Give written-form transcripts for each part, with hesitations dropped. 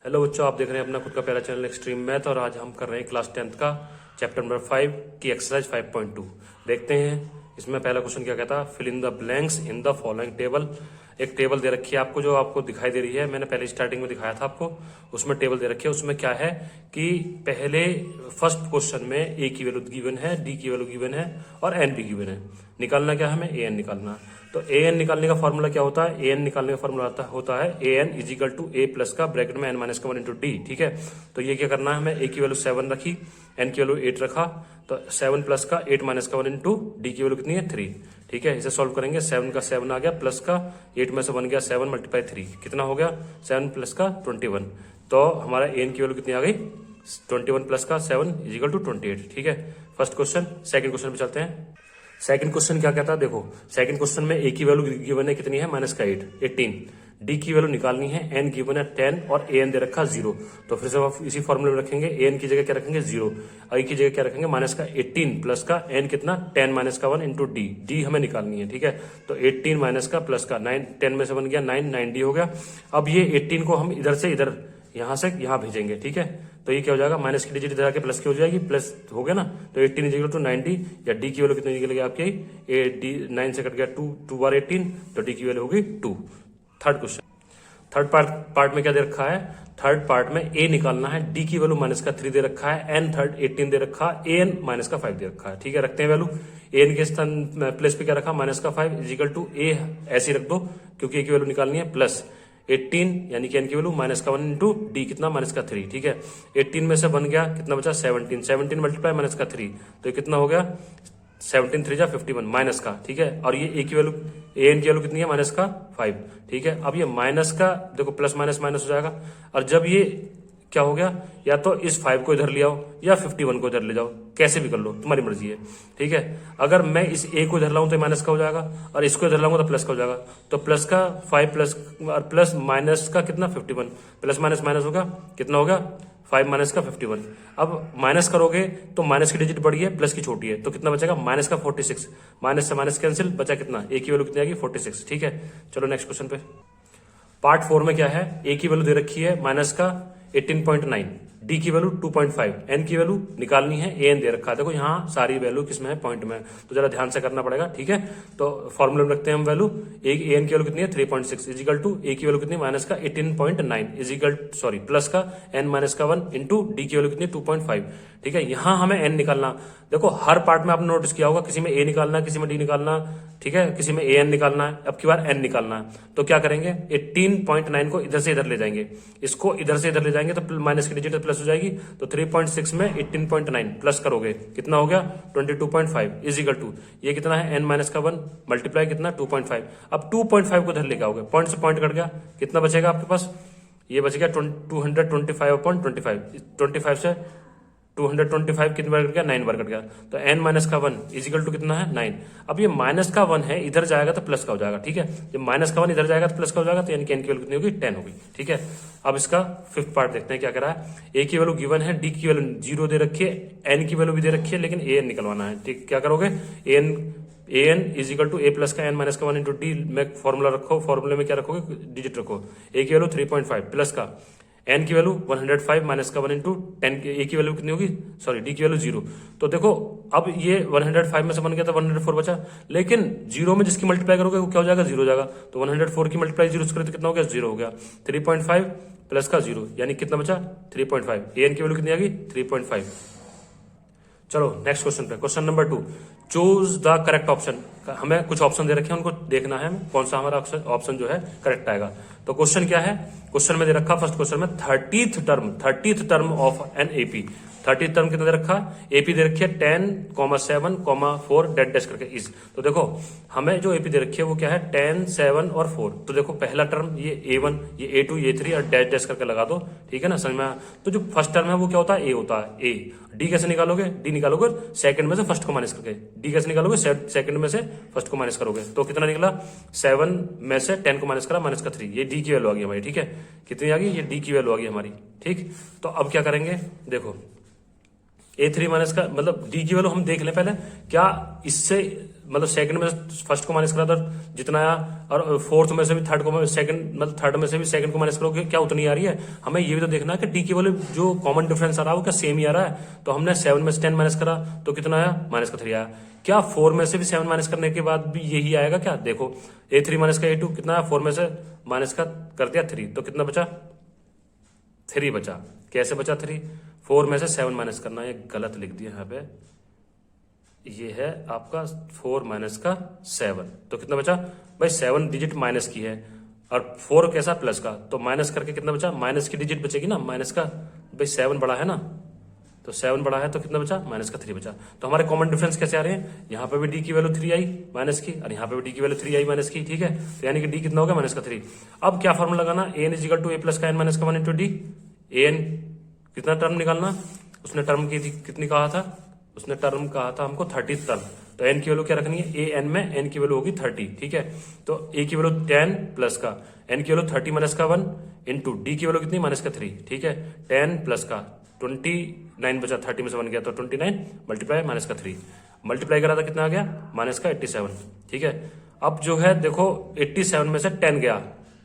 Hello बच्चों, आप देख रहे हैं अपना खुद का प्यारा चैनल एक्सट्रीम मैथ और आज हम कर रहे हैं क्लास 10th का चैप्टर नंबर 5 की एक्सरसाइज 5.2। देखते हैं इसमें पहला क्वेश्चन क्या कहता है। Fill in the blanks in the following table. एक टेबल दे रखी है आपको, जो आपको दिखाई दे रही है, मैंने पहले स्टार्टिंग में दिखाया था आपको। उसमें टेबल दे रखी है, उसमें क्या है कि पहले फर्स्ट क्वेश्चन में ए की वैल्यू गिवन है, डी की वैल्यू गिवन है और एन भी गिवन है। निकालना क्या है हमें, ए एन निकालना। तो ए एन निकालने का फॉर्मूला क्या होता है, ए एन निकालने का फॉर्मूला होता है a n is equal to a plus का ब्रैकेट में एन माइनस का 1 इंटू डी। ठीक है, तो ये क्या करना है हमें, ए की वैल्यू 7 रखी, एन की वैल्यू 8 रखा, तो 7 प्लस का 8 माइनस का 1 इंटू डी की वैल्यू कितनी है 3। ठीक है, इसे सॉल्व करेंगे, 7 का 7 आ गया, प्लस का 8 में से 1 गया 7 मल्टीप्लाई 3 कितना हो गया 7 प्लस का 21। तो हमारा ए एन की वैल्यू कितनी आ गई 21 प्लस का 7 इज इक्वल टू 28। ठीक है, फर्स्ट क्वेश्चन। सेकंड क्वेश्चन पे चलते हैं। सेकंड क्वेश्चन क्या कहता है, देखो सेकंड क्वेश्चन में ए की वैल्यू गिवन है कितनी है माइनस का 18, डी की वैल्यू निकालनी है, एन गिवन है 10 और ए एन दे रखा 0। तो फिर से आप इसी फॉर्मूले में रखेंगे, ए एन की जगह क्या रखेंगे 0, आई की जगह क्या रखेंगे माइनस का 18 प्लस का एन कितना 10 माइनस का 1 इंटू डी, डी हमें निकालनी है। ठीक है, तो 18 माइनस का प्लस का 9, 10 में से 1 गया 9, 9D हो गया। अब ये 18 को हम इधर से इधर यहां से यहां भेजेंगे। ठीक है, तो ये क्या हो जाएगा, माइनस की डिजिट इधर आके प्लस की हो जाएगी, प्लस हो गया ना, तो 18 इज इक्वल टू 90 या डी की वैल्यू कितनी निकल गई आपकी, ए डी 9 से कट गया 2 बार 18, तो डी की वैल्यू होगी 2। थर्ड क्वेश्चन, थर्ड पार्ट में क्या दे रखा है, थर्ड पार्ट में ए निकालना है, डी की वैल्यू माइनस का 3 दे रखा है, एन थर्ड 18 दे रखा है, ए एन माइनस का 5 दे रखा है। ठीक है, रखते हैं वैल्यू, ए एन के स्थान प्लेस पे क्या रखा माइनस का 5 इज इक्वल टू ए, ऐसे रख दो क्योंकि ए की वैल्यू निकालनी है, प्लस 18 यानी कि एन की वैल्यू माइनस का 1 इंटू डी कितना माइनस का 3। ठीक है, 18 में से 1 गया कितना बचा 17, 17 मल्टीप्लाई माइनस का 3, तो ये कितना हो गया 17 3 जा 51 माइनस का। ठीक है, और ये ए की वैल्यू, ए एन की वैल्यू कितनी है माइनस का 5। ठीक है, अब ये माइनस का देखो प्लस माइनस माइनस हो जाएगा, और जब ये क्या हो गया, या तो इस 5 को इधर ले आओ या 51 को इधर ले जाओ, कैसे भी कर लो, तुम्हारी मर्जी है। ठीक है, अगर मैं इस ए को इधर लाऊं तो माइनस का हो जाएगा, और इसको इधर लाऊंगा तो प्लस का हो जाएगा, तो प्लस का 5 प्लस और प्लस माइनस का कितना 51, प्लस माइनस माइनस होगा कितना होगा 5 माइनस का 51। अब माइनस करोगे तो माइनस की डिजिट बड़ी है, प्लस की छोटी है, तो कितना बचेगा माइनस का 46, माइनस से माइनस कैंसिल, बचा कितना ए की वैल्यू कितनी आएगी 46। ठीक है, चलो नेक्स्ट क्वेश्चन पे। पार्ट 4 में क्या है, ए की वैल्यू दे रखी है माइनस का 18.9, डी की वैल्यू 2.5, एन की वैल्यू निकालनी है, ए एन दे रखा है। देखो यहाँ सारी वैल्यू किसमें है, पॉइंट में, तो जरा ध्यान से करना पड़ेगा। ठीक है, तो फॉर्मूले में रखते हैं हम वैल्यू, ए एन की वैल्यू कितनी है 3.6 इज इक्वल टू ए की वैल्यू कितनी माइनस का 18.9 इज इक्वल सॉरी प्लस का एन माइनस का 1 इंटू डी की वैल्यू कितनी 2.5। ठीक है, यहां हमें एन निकालना, देखो हर पार्ट में आपने नोटिस किया होगा, किसी में ए निकालना, किसी में डी निकालना, ठीक है, किसी में ए एन निकालना है, अब की बार एन निकालना है। तो क्या करेंगे, 18.9 को इधर से इधर ले जाएंगे, इसको इधर से इधर ले जाएंगे, तो माइनस की डिजिट प्लस हो जाएगी, तो 3.6 में 18.9 प्लस करोगे कितना हो गया 22.5 इज इक्वल टू ये कितना है एन माइनस का 1 मल्टीप्लाई कितना 2.5। अब 2.5 को इधर लेके आओगे, पॉइंट से पॉइंट कट गया, कितना बचेगा आपके पास, ये बच गया 225.25, 25 से 225 कितने बार कट गया 9 बार कट गया, तो n माइनस का 1 इजिकल टू कितना है 9। अब ये माइनस का 1 है, इधर जाएगा तो प्लस का हो जाएगा। ठीक है, जब माइनस का 1 इधर जाएगा तो प्लस का हो जाएगा, तो n की वैल्यू कितनी होगी 10 होगी। ठीक है, अब इसका फिफ्थ पार्ट देखते हैं क्या कह रहा है। ए की वैल्यू गिवन है, डी की वैल्यू 0 दे रखी है, एन की वैल्यू भी दे रखी है, लेकिन ए एन निकलवाना है। ठीक, क्या करोगे, a n is equal to a plus का एन माइनस का 1 इंटू डी में फॉर्मूला रखो, फॉर्मूले में क्या रखोगे डिजिट रखो, ए की वैल्यू 3.5 प्लस का एन की वैल्यू 105 माइनस का 1 इंटू 10, ए की वैल्यू कितनी होगी सॉरी डी की वैल्यू 0। तो देखो अब ये 105 में से 1 गया तो 104 बचा, लेकिन 0 में जिसकी मल्टीप्लाई करोगे वो क्या हो जाएगा 0 हो जाएगा, तो 104 की मल्टीप्लाई 0 करें तो कितना हो गया 0 हो गया। 3.5 प्लस का 0 यानी कितना बचा 3.5, ए एन की वैल्यू कितनी आ गई 3.5। चलो नेक्स्ट क्वेश्चन पे, question number 2, choose the correct option. हमें कुछ ऑप्शन दे रखे हैं, उनको देखना है कौन सा हमारा ऑप्शन जो है करेक्ट आएगा। तो क्वेश्चन क्या है, क्वेश्चन में दे रखा फर्स्ट क्वेश्चन में 30th term of an AP, 30th term कितना दे रखा, एपी दे रखी है 10,7,4 डेड डैश करके इज। तो देखो हमें जो एपी दे रखी है वो क्या है 10, 7 और 4। तो देखो पहला टर्म ये A1, ये A2, ये A3 और डैश डैश करके लगा दो। ठीक है ना, समझ में आया। तो जो फर्स्ट टर्म है वो क्या होता है, ए होता है, ए। डी कैसे निकालोगे, डी निकालोगे सेकंड में से फर्स्ट को माइनस करके, डी कैसे निकालोगे सेकंड में से फर्स्ट को माइनस करोगे, तो कितना निकला 7 में से 10 को माइनस करा माइनस का 3, ये डी की वैल्यू आ गई हमारी। ठीक है, कितनी आ गई, ये डी की वैल्यू आ गई हमारी। ठीक, तो अब क्या करेंगे, देखो A3 माइनस का मतलब डी की वैल्यू हम देख लें पहले, क्या इससे मतलब सेकंड में फर्स्ट को माइनस करा था जितना आया, और फोर्थ में से भी थर्ड को सेकंड मतलब थर्ड में से भी सेकंड को माइनस करोगे क्या उतनी आ रही है। हमें ये भी तो देखना है कि डी की वैल्यू जो कॉमन डिफरेंस आ रहा है वो क्या सेम ही आ रहा है। तो हमने 7 में से 10 माइनस करा तो कितना आया, -3 आया। क्या 4 में से भी 7 माइनस करने के बाद भी यही आएगा क्या, देखो A3 माइनस का A2 कितना है, 4 में से माइनस का कर दिया 3 तो कितना बचा, 3 बचा। कैसे बचा 3, 4 में से 7 माइनस करना, ये गलत लिख दिया यहाँ पे, ये है आपका 4 माइनस का 7 तो कितना बचा भाई, 7 डिजिट माइनस की है और 4 कैसा प्लस का, तो माइनस करके कितना बचा, माइनस की डिजिट बचेगी ना माइनस का, भाई 7 बड़ा है ना, तो 7 बड़ा है तो कितना बचा, -3 बचा। तो हमारे कॉमन डिफरेंस कैसे आ रहे हैं, यहाँ पे भी डी की वैल्यू 3 आई माइनस की और यहाँ पे भी डी की वैल्यू 3 आई माइनस की, ठीक है। तो यानी कि डी कितना होगा, -3। अब क्या फॉर्मूला लगाना, an is equal to a plus का n माइनस का 1 इंटू डी। an कितना टर्म निकालना, उसने टर्म की कितनी कहा था, उसने टर्म कहा था हमको 30 टर्म, तो n की वैल्यू क्या रखनी है, a n में n की वैल्यू होगी 30, ठीक है। तो a की वैल्यू 10 प्लस का n की वैल्यू 30 माइनस का 1 इंटू डी की वैल्यू कितनी, -3, ठीक है। 10 प्लस का 29 बचा, 30 में से 1 गया तो 29 मल्टीप्लाई -3 मल्टीप्लाई करा था कितना आ गया, -87, ठीक है। अब जो है देखो 87 में से 10 गया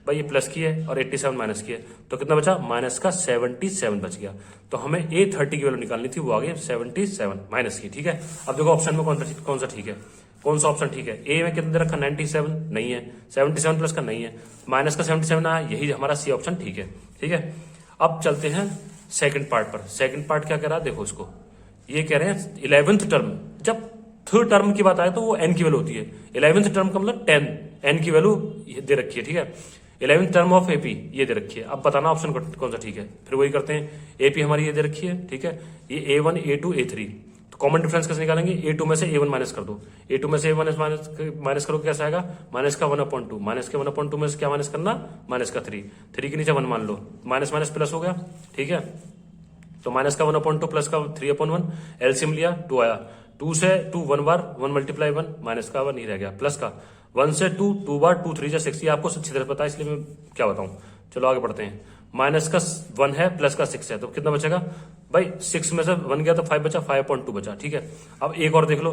भाई, ये प्लस की है और 87 माइनस की है तो कितना बचा, -77 बच गया। तो हमें A30 की वैल्यू निकालनी थी, वो आ गई 77 माइनस की, ठीक है। अब देखो ऑप्शन में कौन सा ठीक है, कौन सा ऑप्शन ठीक है। ए में कितना दे रखा, 97 नहीं है, 77 प्लस का नहीं है, माइनस का 77 आया, यही हमारा सी ऑप्शन ठीक है, ठीक है। अब चलते हैं सेकंड पार्ट पर। सेकंड पार्ट क्या कह रहा है, देखो इसको, ये कह रहे हैं 11th टर्म, जब थर्ड टर्म की बात आए तो वो n की वैल्यू होती है, 11th टर्म का मतलब 10, n की वैल्यू दे रखी है, ठीक है। 11th टर्म ऑफ एपी ये दे रखी है। अब बताना ऑप्शन कौन सा ठीक है, फिर वही करते हैं। एपी हमारी ये दे रखी है, ठीक है, ये A1 A2 A3, तो कॉमन डिफरेंस कैसे निकालेंगे, A2 में से A1 माइनस कर दो, A2 में से A1 माइनस करो कैसा आएगा, माइनस का 1/2, माइनस के 1/2 में से क्या माइनस करना, -3, 3 के नीचे 1 मान लो, माइनस माइनस प्लस हो गया, ठीक है। तो माइनस का 1/2 प्लस का 3/1, एलसीएम लिया 2 आया, 2 से 2 1 बार 1 मल्टीप्लाई 1 माइनस का 1 नहीं रह गया, प्लस का 1 से 2 बार 2 3 6, ये आपको अच्छी तरह पता है इसलिए मैं क्या बताऊं। चलो आगे बढ़ते हैं। माइनस का 1 है प्लस का 6 है तो कितना बचेगा भाई, 6 में से 1 गया तो 5 बचा, 5/2 बचा, ठीक है। अब एक और देख लो,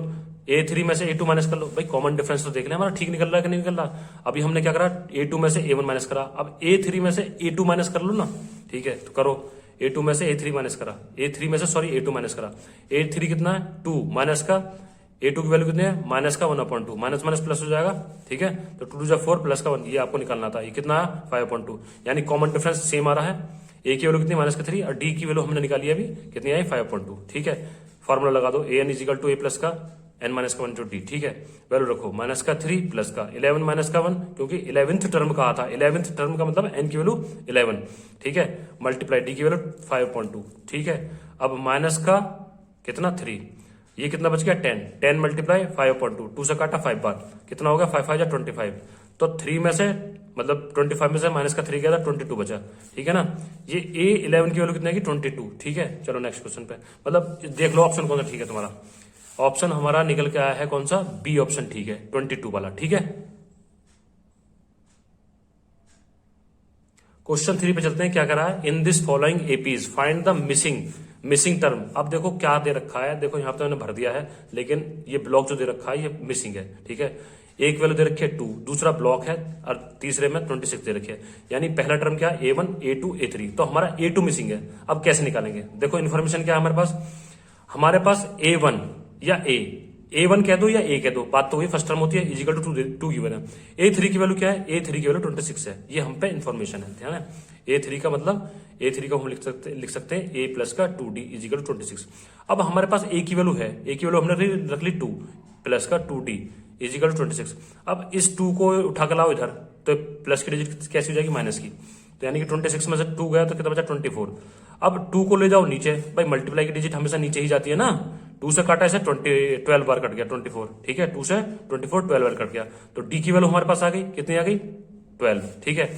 A3 में से A2 माइनस कर लो, भाई कॉमन डिफरेंस तो देख ले हमारा ठीक निकल रहा है कि नहीं निकल रहा। अभी हमने क्या करा, A2 में से A1 माइनस करा, अब A3 में से A2 माइनस कर लो ना, ठीक है। तो करो, A2 में से A3 माइनस करा, A3 में से सॉरी A2 माइनस करा, A3 कितना है 2 माइनस का A2 की वैल्यू कितनी है, माइनस का 1/2, माइनस माइनस प्लस हो जाएगा, ठीक है। तो 2 2 4 प्लस का 1, ये आपको निकालना था, ये कितना है 5/2, यानी कॉमन डिफरेंस सेम आ रहा है। ए की वैल्यू कितनी, -3 और डी की वैल्यू हमने निकाली है अभी कितनी आई, 5/2, ठीक है। फॉर्मूला लगा दो, an is equal to a plus का n माइनस का 1 टू डी, ठीक है। वैल्यू रखो, -3 प्लस का 11 माइनस का 1, क्योंकि 11th टर्म कहा था, 11th टर्म का मतलब n की वैल्यू 11, ठीक है, मल्टीप्लाई डी की वैल्यू 5/2, ठीक है। अब माइनस का कितना 3, ये कितना बच गया 10 मल्टीप्लाई 5/2, 2 से काटा 5 बार, कितना होगा 5 5 25, तो 3 में से मतलब 25 में से माइनस का 3 गया था, 22 बचा, ठीक है ना। ये A11 की वैल्यू कितनी है, 22, ठीक है। चलो नेक्स्ट क्वेश्चन पे, मतलब देख लो ऑप्शन कौन सा ठीक है तुम्हारा। ऑप्शन हमारा निकल के आया है कौन सा, बी ऑप्शन ठीक है, 22 वाला, ठीक है। क्वेश्चन 3 पे चलते हैं, क्या करा है, in this following APs find the missing term. अब देखो क्या दे रखा है, देखो यहाँ पे मैंने भर दिया है, लेकिन ये ब्लॉक जो दे रखा है ये मिसिंग है, ठीक है। एक वैल्यू दे रखी है 2, दूसरा ब्लॉक है और तीसरे में 26 दे रखी है, यानी पहला टर्म क्या है A1 A2 A3, तो हमारा A2 मिसिंग है। अब कैसे निकालेंगे, देखो इन्फॉर्मेशन क्या है हमारे पास A1 या A1 कह दो या A कह दो, बात तो वही फर्स्ट टर्म होती है, इजिकल टू 2 गिवन है। A3 की वैल्यू क्या है, A3 की वैल्यू 26 है, ये हम पे इन्फॉर्मेशन है, ध्यान है। A3 का मतलब A3 को हम लिख सकते हैं A प्लस का 2D इजिकल 26। अब हमारे पास A की वैल्यू है, A की वैल्यू हमने रख ली 2 प्लस का 2D इजिकल 26। अब इस 2 को उठा कर लाओ इधर, तो प्लस की डिजिट कैसी हो जाएगी, माइनस की, तो यानी कि 26 में से 2 गया तो कितना बचा 24। अब 2 को ले जाओ नीचे, भाई मल्टीप्लाई की डिजिट हमेशा नीचे ही जाती है ना, 2 से काटा ऐसे 12 बार कट गया 24, ठीक है, 2 से 24 12 बार कट गया, तो डी की वैल्यू हमारे पास आ गई, कितनी आ गई 12, ठीक है।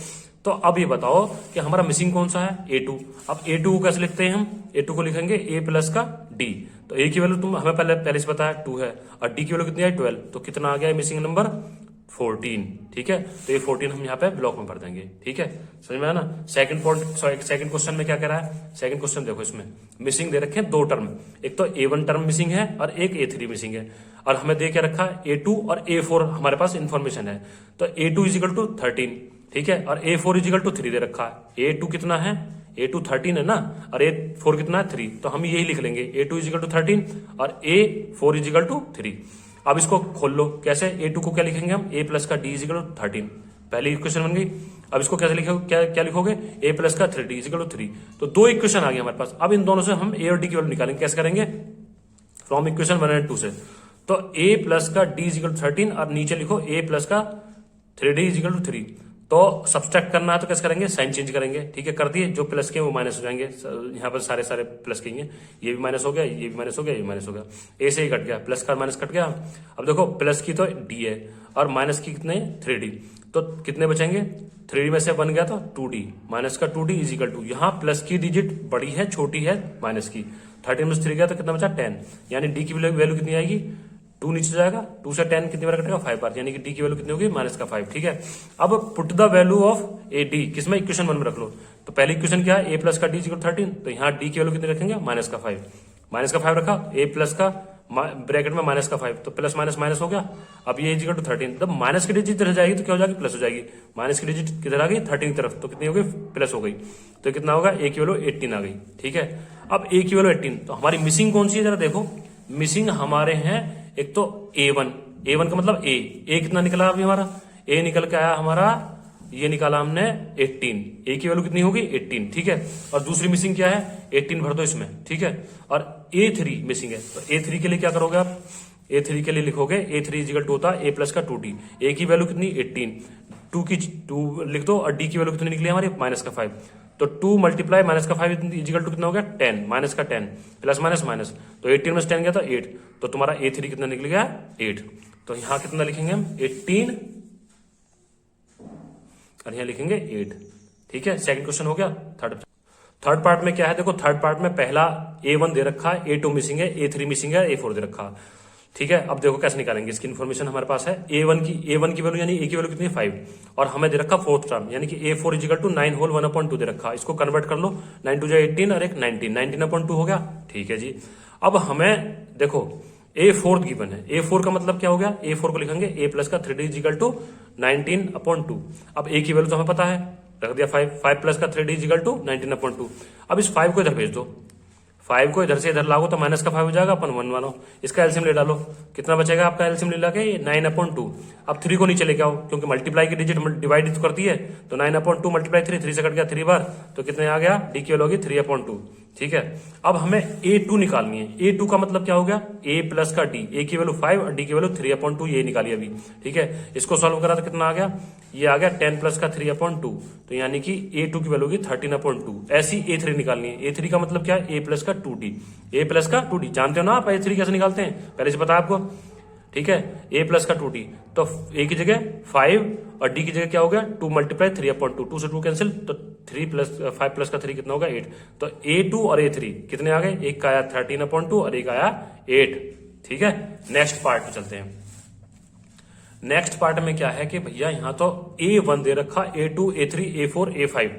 तो अब ये बताओ कि हमारा मिसिंग कौन सा है, A2। अब A2 को कैसे लिखते हैं हम, A2 को लिखेंगे A प्लस का D, तो A की वैल्यू तुम हमें पहले से पता है 2 है, और D की वैल्यू कितनी है 12, तो कितना आ गया मिसिंग नंबर 14, ठीक है। तो ये 14 हम यहाँ पे ब्लॉक में भर देंगे, ठीक है, समझ में आया ना। सेकंड क्वेश्चन में क्या कह रहा है, सेकंड क्वेश्चन देखो, इसमें मिसिंग दे रखे हैं 2 टर्म, एक तो A1 टर्म मिसिंग है और एक A3 मिसिंग है, और हमें दे क्या रखा है A2 और A4 हमारे पास इंफॉर्मेशन है। तो A2 इजिकल टू 13, ठीक है, और A4 इजिकल टू 3 दे रखा है। A2 कितना है, A2 13 है ना, और A4 कितना है 3, तो हम यही लिख लेंगे A2 इजिकल टू 13 और A4 इजिकल टू 3। अब इसको खोल लो, कैसे, A2 को क्या लिखेंगे हम, A प्लस का D इजिकल टू 13, पहली इक्वेशन बन गई। अब इसको कैसे लिखोगे, क्या लिखोगे, A प्लस का 3D इजिकल टू 3। तो 2 इक्वेशन आ गई हमारे पास। अब इन दोनों से हम A और D की वैल्यू निकालेंगे, कैसे करेंगे, फ्रॉम इक्वेशन 1 और 2 से। तो A प्लस का D इजिकल टू 13 और नीचे लिखो A प्लस का 3D इजिकल टू 3। तो सब्सट्रैक्ट करना है तो कैसे करेंगे, साइन चेंज करेंगे, ठीक है, कर दिए, जो प्लस के वो माइनस हो जाएंगे, यहाँ पर सारे प्लस के हैं, ये भी माइनस हो गया, ये भी माइनस हो गया, ये माइनस हो गया, ए से ही कट गया, प्लस का माइनस कट गया। अब देखो प्लस की तो डी है और माइनस की कितने 3D, तो कितने बचेंगे, 3D में से बन गया तो 2D, माइनस का 2D इजिकल टू, यहाँ प्लस की डिजिट बड़ी है छोटी है माइनस की, 13 में से 3 गया तो कितना बचा 10, यानी डी की वैल्यू कितनी आएगी, 2 नीचे जाएगा, 2 से 10 कितनी बार कटेगा 5 बार, यानी कि डी की वैल्यू कितनी होगी माइनस का 5, ठीक है। अब put the value of A D किसमें, इक्वेशन 1 में रख लो। तो पहली इक्वेशन क्या है, ए प्लस का डी इक्वल 13, तो यहाँ डी की वैल्यू कितनी रखेंगे माइनस का 5, माइनस का 5 रखा, ए प्लस का ब्रैकेट में माइनस का 5, तो प्लस माइनस माइनस हो गया। अब ये इक्वल टू 13, जब माइनस की डिजिट इधर जाएगी तो क्या हो जाएगी, प्लस हो जाएगी, माइनस की डिजिट किधर आ गई 13 की तरफ, तो कितनी हो गई प्लस हो गई, तो कितना होगा ए की वैल्यू 18 आ गई, ठीक है। अब ए की वैल्यू 18, तो हमारी मिसिंग कौन सी है जरा देखो, मिसिंग हमारे हैं एक तो A1 का मतलब ए कितना निकला अभी हमारा, ए निकल के आया हमारा, ये निकाला हमने 18, ए की वैल्यू कितनी होगी 18, ठीक है। और दूसरी मिसिंग क्या है, 18 भर दो इसमें, ठीक है। और A3 मिसिंग है, तो A3 के लिए क्या करोगे आप, A3 के लिए लिखोगे A3 इजिकल टू होता है A प्लस का 2D, ए की वैल्यू कितनी 18, 2 लिख दो, और डी की वैल्यू कितनी निकली हमारी माइनस का 5, तो 2 मल्टीप्लाई माइनस का 5 इजिकल टू कितना हो गया 10, माइनस का 10 प्लस माइनस माइनस, तो 18 में से 10 गया तो 8, तो तुम्हारा A3 कितना निकल गया 8। तो यहां कितना लिखेंगे हम 18 और यहां लिखेंगे 8, ठीक है। सेकंड क्वेश्चन हो गया। थर्ड पार्ट में क्या है, देखो थर्ड पार्ट में पहला A1 दे रखा है, A2 मिसिंग है, A3 मिसिंग है, A4 दे रखा है, ठीक है। अब देखो कैसे निकालेंगे, इसकी इन्फॉर्मेशन हमारे पास है, A1 की वैल्यू यानी A की वैल्यू कितनी है 5, और हमें दे रखा फोर्थ टर्म यानी कि A4 इजिकल टू 9 होल 1/2 दे रखा, इसको कन्वर्ट कर लो, 9 2 18 और एक 19/2 हो गया, ठीक है जी। अब हमें देखो A4 गिवन है, A4 का मतलब क्या हो गया, A4 को लिखेंगे A प्लस का 3D इजिकल टू 19/2। अब A की वैल्यू तो हमें पता है, रख दिया 5 प्लस का 3D इजिकल टू 19/2। अब इस 5 को इधर भेज दो, 5 को इधर से इधर लागो तो माइनस का 5 हो जाएगा, अपन 1 मानो, इसका एलसीएम ले डालो, कितना बचेगा आपका एलसीएम ले लाके 9/2। अब 3 को नीचे लेके आओ, क्योंकि मल्टीप्लाई की डिजिट डिवाइड तो करती है, तो 9/2 मल्टीप्लाई 3 से कट गया 3 बार, तो कितने आ गया, डी की वैल्यू होगी 3/2, ठीक है। अब हमें A2 निकालनी है, A2 का मतलब क्या हो गया, A प्लस का D, A की वैल्यू 5 और D की वैल्यू 3/2, ये निकाली अभी, ठीक है। इसको सॉल्व करा तो कितना आ गया, ये आ गया 10 प्लस का 3/2, तो यानी कि A2 की वैल्यू होगी 13/2। ऐसी A3 निकालनी है, A3 का मतलब क्या है, A प्लस का 2D, A प्लस का 2D, जानते हो ना आप A3 कैसे निकालते हैं, पहले से पता है आपको, ठीक है। A प्लस का 2D, तो A की जगह 5 और D की जगह क्या हो गया 2 मल्टीप्लाई 3/2, 2 से 2 कैंसिल, तो 5 प्लस का 3 कितना होगा 8। तो A2 और A3 कितने आ गए, एक का आया 13/2 और एक आया 8, ठीक है। नेक्स्ट पार्ट में चलते हैं। नेक्स्ट पार्ट में क्या है कि भैया यहां तो A1 दे रखा, A2 A3 A4 A5,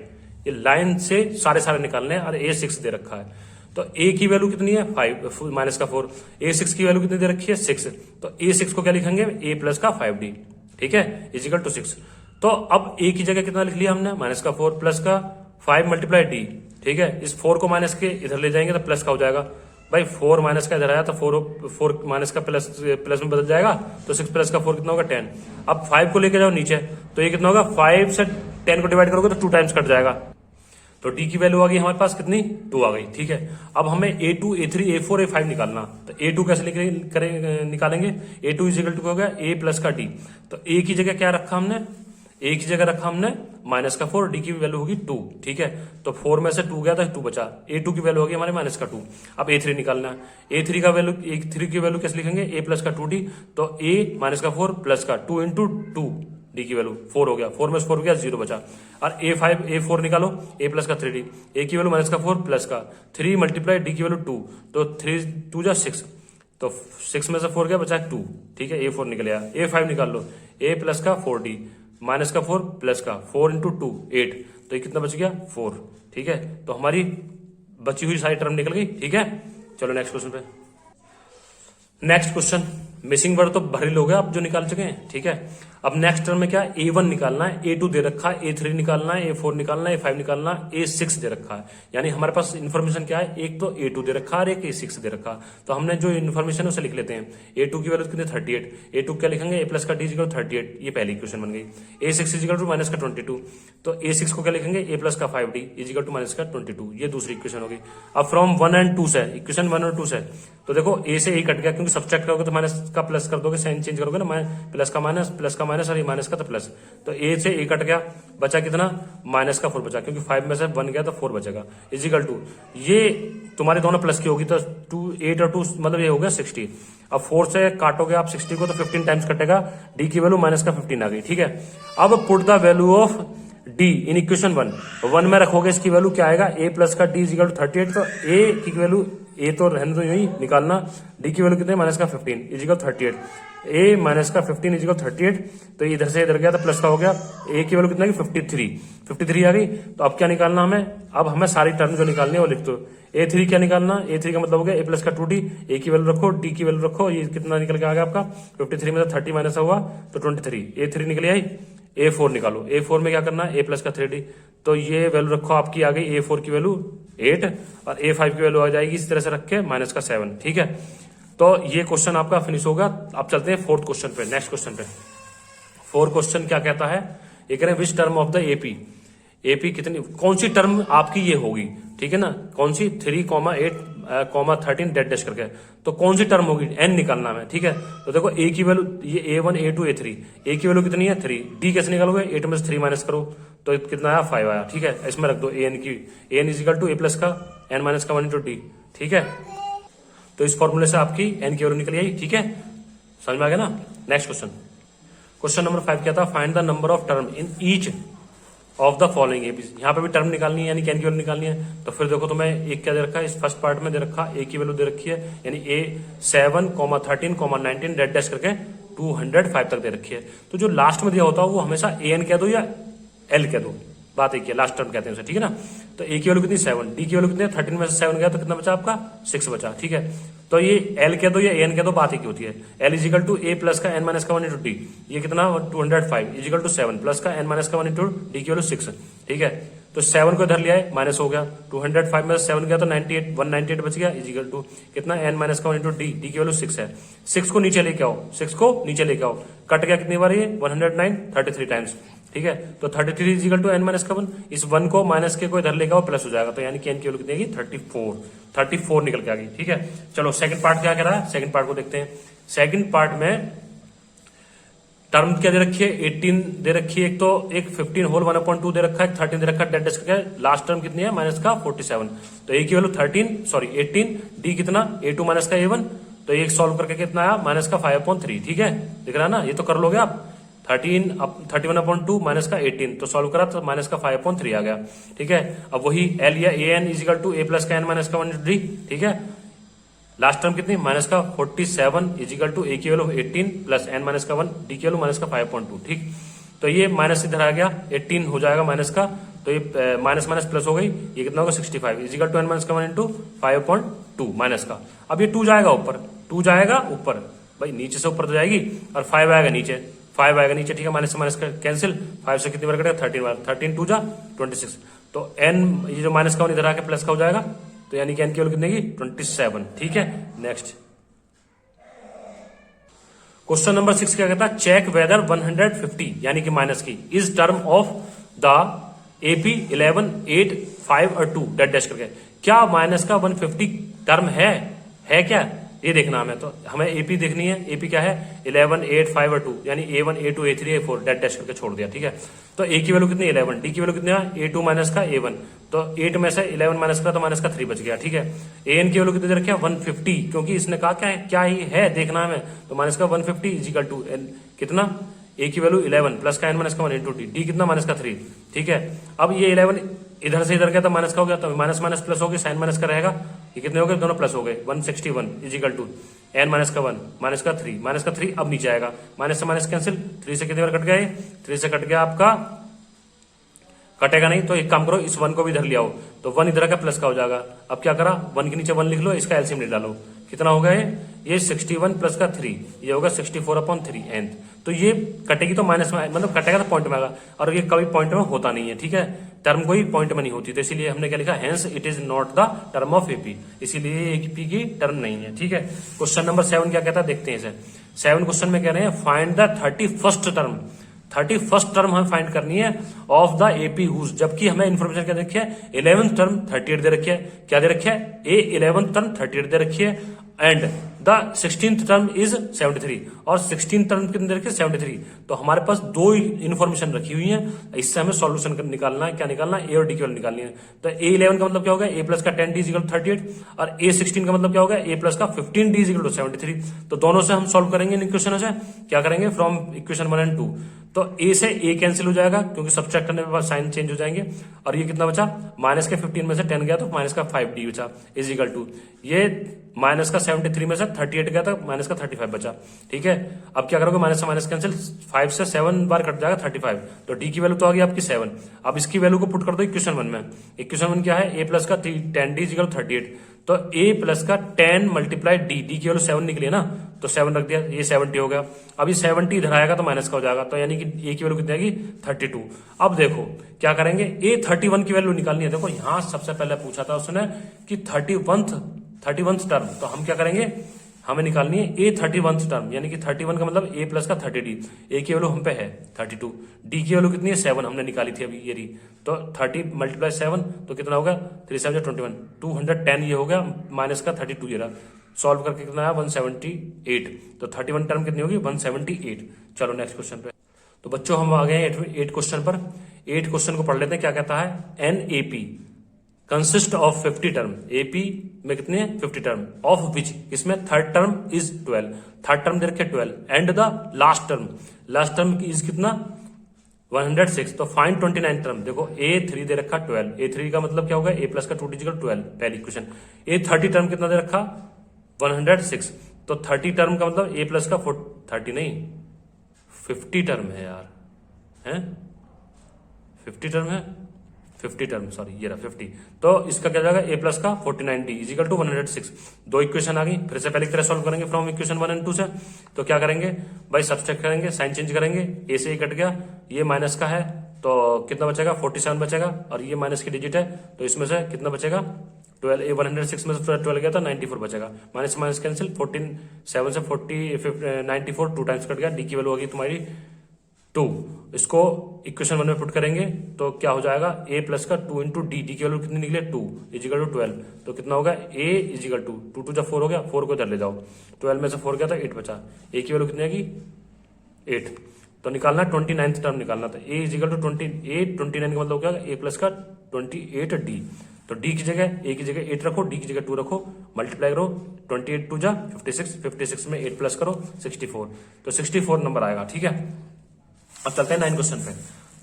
ये लाइन से सारे निकालने हैं, और A6 दे रखा है, तो A की वैल्यू कितनी है 5 माइनस का 4, A6 की वैल्यू कितनी दे रखी है 6, तो A6 को क्या लिखेंगे A प्लस का 5D, ठीक है, इजिकल टू 6। तो अब A की जगह कितना लिख लिया हमने, माइनस का 4 प्लस का 5 मल्टीप्लाई D, ठीक है। इस 4 को माइनस के इधर ले जाएंगे तो प्लस का हो जाएगा, भाई 4 माइनस का इधर आया तो 4 माइनस का प्लस में बदल जाएगा, तो 6 प्लस का 4 कितना होगा 10। अब 5 को लेके जाओ नीचे, तो ये कितना होगा, 5 से 10 को डिवाइड करोगे तो 2 टाइम्स कट जाएगा, तो D की वैल्यू आ गई हमारे पास कितनी 2 आ गई, ठीक है। अब हमें A2 A3 A4 A5 निकालना, तो A2 कैसे निकालेंगे, A2 इजिकल टू हो गया A प्लस का D, तो A की जगह क्या रखा हमने, A की जगह रखा हमने माइनस का 4, D की वैल्यू होगी 2, ठीक है। तो 4 में से 2 गया था 2 बचा, A2 की वैल्यू होगी हमारे माइनस का 2। अब A3 निकालना है, A3 की वैल्यू कैसे लिखेंगे, A प्लस का 2D, तो A माइनस का 4 प्लस का 2 इंटू 2, D की वैल्यू 4 हो गया, 4 में से 4 हो गया 0 बचा। और A4 निकालो, A प्लस का 3D, A की वैल्यू माइनस का 4 प्लस का 3 मल्टीप्लाई D की वैल्यू 2, तो 3 2 जा 6, तो 6 में से 4 गया बचा 2, ठीक है। A4 निकल आया। A5 निकाल लो, ए प्लस का 4d माइनस का 4 प्लस का 4 इंटू 2 8, तो ये कितना बच गया 4। ठीक है, तो हमारी बची हुई सारी टर्म निकल गई। ठीक है, चलो नेक्स्ट क्वेश्चन पे। नेक्स्ट क्वेश्चन, मिसिंग वर्ड तो भरे लोग हैं आप जो निकाल चुके हैं। ठीक है, अब नेक्स्ट टर्म में क्या है, A1 निकालना है, A2 दे रखा है, A3 निकालना है, A4 निकालना है, A5 निकालना है, A6 दे रखा है। यानी हमारे पास इन्फॉर्मेशन क्या है, एक तो A2 दे रखा है और एक A6 दे रखा है। तो हमने जो इन्फॉर्मेशन उसे लिख लेते हैं। A2 की वैल्यू कितनी 38, A2 क्या लिखेंगे, A प्लस का D इक्वल 38, ये पहली इक्वेशन बन गई। A6 इक्वल टू माइनस का 22, तो A6 को क्या लिखेंगे, A प्लस का 5D इक्वल टू माइनस का 22, ये दूसरी इक्वेशन होगी। अब फ्रॉम 1 एंड 2 से, इक्वेशन 1 और 2 से, तो देखो A से A कट गया क्योंकि सब्ट्रैक्ट करोगे तो माइनस का प्लस कर दोगे, साइन चेंज करोगे ना, प्लस का माइनस और ये माइनस का तो प्लस, तो A से A कट गया, बचा कितना माइनस का 4 बचा, क्योंकि 5 में से 1 गया तो 4 बचेगा, इजिकल टू ये तुम्हारे दोनों प्लस की होगी तो 2 8 और 2 मतलब ये हो गया 60। अब 4 से काटोगे आप 60 को तो 15 टाइम्स कटेगा, D की वैल्यू माइनस का 15 आ गई। ठीक है, अब put the value of D in equation 1 में रखोगे, इसकी वैल्यू क्या आएगा, A प्लस का D इजिकल टू 38, तो A की वैल्यू A तो रहने दो यही निकालना, D की वैल्यू कितने माइनस का 15 इजिकल 38, A माइनस का 15 इजिकल 38, तो इधर से इधर गया तो प्लस का हो गया, A की वैल्यू कितना की 53 आ गई। तो अब क्या निकालना हमें, अब हमें सारी टर्म जो निकालनी है वो लिख दो। A3 क्या निकालना, A3 का मतलब हो गया A प्लस का 2D, A की वैल्यू रखो, D की वैल्यू रखो, ये कितना निकल के आ गया आपका 53 में से 30 माइनस हुआ तो 23, A3 निकली आई। A4 निकालो, A4 में क्या करना है, A प्लस का 3D, तो ये वैल्यू रखो आपकी आ गई A4 की वैल्यू 8 और A5 की वैल्यू आ जाएगी इस तरह से रख के माइनस का 7। ठीक है, तो ये क्वेश्चन आपका फिनिश होगा। अब चलते हैं फोर्थ क्वेश्चन पे, नेक्स्ट क्वेश्चन पे। फोर्थ क्वेश्चन क्या कहता है, ये कह रहे हैं which term of the AP कितनी, कौन सी टर्म आपकी ये होगी। ठीक है ना, कौन सी 3,8,13 डेड डैश करके, तो कौन सी टर्म होगी, n निकालना है। ठीक है, तो देखो A की वैल्यू ये A1 A2 A3, A की वैल्यू कितनी है 3, D कैसे निकालोगे, 8 में से 3 माइनस करो तो कितना आया 5 आया। ठीक है, इसमें रख दो an की, an is equal to A plus का n माइनस का 1 इंटू D। ठीक है, तो इस फॉर्मूले से आपकी n की वैल्यू निकल आई। ठीक है, समझ में आ गया ना। नेक्स्ट क्वेश्चन, क्वेश्चन नंबर 5 क्या था, find the number of term in each of the following AP. यहाँ पे भी टर्म निकालनी है, यानी n की वैल्यू निकालनी है। तो फिर देखो तुम्हें एक क्या दे रखा है, इस फर्स्ट पार्ट में दे रखा A की वैल्यू दे रखी है, यानी A 7, 13, 19 डेड डैश करके 205 तक दे रखी है। तो जो लास्ट में दिया होता है वो हमेशा an कह दो या l कह दो, बात एक है, लास्ट टर्म कहते हैं उसे। ठीक है ना, तो A की वैल्यू कितनी 7, D की वैल्यू कितनी है 13 में से 7 गया तो कितना बचा आपका 6 बचा। ठीक है, तो ये L कह दो या AN कह दो, बात एक ही होती है। L is equal to A plus का n माइनस का 1 इंटू D, ये कितना 205 इजिकल टू 7 प्लस का n माइनस का 1 इंटू D की वैल्यू 6। ठीक है, तो 7 को इधर लिया है, माइनस हो गया, 205 में 7 गया तो 98 198 बच गया इजिकल टू कितना n माइनस का 1 इंटू D, D की वैल्यू 6 है। 6 को नीचे लेके आओ, 6 को नीचे लेके आओ, कट गया कितनी बार ये 109 33 टाइम्स। ठीक है, तो 33 इजिकल टू n माइनस का 1, इस 1 को माइनस के को इधर लेके आओ प्लस हो जाएगा, तो यानी कि n की वैल्यू कितनी आएगी 34 निकल के आ गई। ठीक है, चलो सेकंड पार्ट क्या कह रहा है, सेकंड पार्ट को देखते हैं। सेकंड पार्ट में टर्म क्या दे रखी है, 18 दे रखी है, एक तो एक 15 होल 1/2 दे रखा है, 13 दे रखा है, डेड डैश करके लास्ट टर्म कितनी है माइनस का 47, तो A की वैल्यू 18, D कितना A2 माइनस का A1, तो एक सॉल्व करके कितना आया माइनस का 5/3। ठीक है, दिख रहा है ना, ये तो कर लोगे आप, 31/2 माइनस का 18, तो सॉल्व करा तो माइनस का 5/3 आ गया। ठीक है, अब वही L या AN is equal to A plus का n माइनस का 1 D। ठीक है, लास्ट टर्म कितनी माइनस का 47 इजिकल टू A की वैल्यू 18 प्लस n माइनस का 1 D की वैल्यू माइनस का 5/2। ठीक, तो ये माइनस इधर आ गया, 18 हो जाएगा माइनस का, तो ये माइनस माइनस प्लस हो गई, ये कितना होगा 65 इजिकल टू n माइनस का 1 इंटू 5/2 माइनस का। अब ये 2 जाएगा ऊपर, 2 जाएगा ऊपर, भाई नीचे से ऊपर तो जाएगी, और 5 आएगा नीचे, 5 आएगा नीचे। ठीक है, माइनस से माइनस का कैंसिल, 5 से कितनी बार कटेगा 13 बार, 13 2 जा 26, तो n ये जो माइनस का 1 इधर आके प्लस का हो जाएगा, तो यानी कि n की वैल्यू कितनी की 27। ठीक है, नेक्स्ट क्वेश्चन नंबर 6 क्या कहता है, चेक वेदर 150 यानी कि माइनस की is term of the AP 11, 8, 5 और 2 डेड डैश करके, क्या माइनस का 150 टर्म है क्या, ये देखना हमें। तो हमें AP देखनी है, AP क्या है 11, 8, 5 और 2, यानी A1, A2, A3, A4 dead dash करके छोड़ दिया। ठीक है, तो A की वैल्यू कितनी 11, D की वैल्यू कितनी है A2 माइनस का A1, तो 8 में से 11 माइनस का तो माइनस का 3 बच गया। ठीक है, AN की वैल्यू कितनी दे रखी है 150, क्योंकि इसने कहा क्या ही है देखना हमें, तो माइनस का 150 इजिकल टू कितना A की वैल्यू 11 प्लस का n माइनस का 1 इंटू D कितना माइनस का 3। ठीक है, अब ये 11 इधर से इधर गया तो माइनस का हो गया, तो माइनस माइनस प्लस हो गया, साइन माइनस का रहेगा, ये कितने हो गए दोनों प्लस हो गए 161 इजिकल टू n माइनस का 1 माइनस का 3 अब नीचे आएगा, माइनस से माइनस कैंसिल, 3 से कितने बार कट गए, 3 से कट गया आपका, कटेगा नहीं तो एक काम करो, इस 1 को भी इधर ले आओ, तो 1 इधर का प्लस का हो जाएगा। अब क्या करा, 1 के नीचे 1 लिख लो, इसका एलसीएम ले डालो, कितना होगा ये 61 प्लस का 3, ये होगा 64/3 nth। तो ये कटेगी तो माइनस में, मतलब कटेगा तो पॉइंट में आएगा, और ये कभी पॉइंट में होता नहीं है, ठीक है, टर्म कोई पॉइंट में नहीं होती, तो इसीलिए हमने क्या लिखा, hence it is not the term of AP, इसीलिए एपी की टर्म नहीं है, ठीक है। क्वेश्चन नंबर 7 क्या कहता है, देखते हैं इसे। 7 क्वेश्चन में कह रहे हैं find the 31st term, 31st term हमें फाइंड करनी है ऑफ द एपी हुज, जबकि हमें इन्फॉर्मेशन क्या देखी है, 11th टर्म 38 दे रखी है, क्या दे रखी है, ए 11th टर्म 38 दे रखी है, and the 16th term is 73, और 16th टर्म कितने दे रखी है, 73। तो हमारे पास दो इन्फॉर्मेशन रखी हुई है, इससे हमें सॉल्यूशन निकालना है, क्या निकालना है, ए और डी की वैल्यू निकालनी है। तो ए 11 का मतलब क्या होगा, ए प्लस का 10d इजिकल 38, और ए 16 का मतलब क्या होगा, ए प्लस का 15d इजिकल 73। तो दोनों से हम सॉल्व करेंगे इन इक्वेशन से, क्या करेंगे, फ्रॉम इक्वेशन 1 एंड 2। तो ए से ए कैंसिल हो जाएगा क्योंकि सब्ट्रैक्ट करने के बाद साइन चेंज हो जाएंगे, और ये कितना बचा, माइनस के 15 में से 10 गया तो माइनस का 5d बचा, इज इक्वल टू ये माइनस का 73 में से 38 गया तो माइनस का 35 बचा, ठीक है। अब क्या करोगे, माइनस से माइनस कैंसिल, 5 से 7 बार कट जाएगा 35, तो डी की वैल्यू तो आ गई आपकी 7। अब इसकी वैल्यू को पुट कर दो इक्वेशन 1 में। इक्वेशन 1 क्या है, ए प्लस का 10d इजिकल 38, तो ए प्लस का 10 मल्टीप्लाई डी, डी की वैल्यू 7 निकली है ना, तो 7 रख दिया, ये 70 हो गया। अब ये 70 इधर आएगा तो माइनस का हो जाएगा, तो यानी कि ए की वैल्यू कितनी आएगी, 32। अब देखो क्या करेंगे, ए 31 की वैल्यू निकालनी है। देखो यहां सबसे पहले पूछा था उसने कि 31th टर्म, तो हम क्या करेंगे, हमें निकालनी है ए 31th टर्म, यानी कि 31 का मतलब ए प्लस का 30d, ए की वैल्यू हम पे है 32, डी की वैल्यू कितनी है 7 हमने निकाली थी अभी ये रही, तो 30 मल्टीप्लाई 7 तो कितना होगा, 3 7 21, 210 ये हो गया, माइनस का 32 ये रहा, सॉल्व करके कितना है 178, तो 31 टर्म कितनी होगी 178। चलो नेक्स्ट क्वेश्चन पे। तो बच्चों हम आ गए 8 क्वेश्चन पर। 8 क्वेश्चन को पढ़ लेते हैं, क्या कहता है, an AP consist of 50 term, AP में कितने 50 टर्म, ऑफ विच, इसमें third term is 12, third term दे रखे 12, and the last term is कितना 106, तो फाइंड 29 टर्म। देखो A3 दे रखा 12, A3 का मतलब क्या होगा, A प्लस का 2d इक्वल 12, पहली इक्वेशन। A30 टर्म कितना दे रखा 106, तो 30 टर्म का मतलब A प्लस का 30 नहीं 50 टर्म है यार, है 50 टर्म है, 50 टर्म सॉरी ये रहा 50, तो इसका क्या जाएगा A प्लस का 49d इजिकल टू 106। दो इक्वेशन आ गई, फिर से पहले की तरह सॉल्व करेंगे फ्रॉम इक्वेशन 1 एंड 2 से। तो क्या करेंगे भाई, सब्सट्रैक्ट करेंगे, साइन चेंज करेंगे, A से A कट गया, ये माइनस का है तो कितना बचेगा 47 बचेगा, और ये माइनस की डिजिट है तो इसमें से कितना बचेगा 12, 106 में से 12 गया था 94 बचेगा, माइनस माइनस कैंसिल, 14 7 से 94 2 टाइम्स कट गया, डी की वैल्यू होगी तुम्हारी 2। इसको इक्वेशन 1 में पुट करेंगे तो क्या हो जाएगा, a प्लस का 2 इंटू डी, डी की वैल्यू कितनी निकले 2 इजिकल टू 12, तो कितना होगा a इजिकल टू 2 2 जब 4 हो गया, 4 को इधर ले जाओ, 12 में से 4 गया था 8 बचा, a की वैल्यू कितनी आएगी 8, तो निकालना 29th टर्म निकालना था, a इजिकल टू 28, 29 का मतलब क्या होगा a प्लस का 28d, तो d की जगह a की जगह 8 रखो, d की जगह 2 रखो, मल्टीप्लाई करो, 28 2 जा 56, 56 में 8 प्लस करो 64, तो 64 नंबर आएगा, ठीक है। अब चलते हैं 9 क्वेश्चन पे।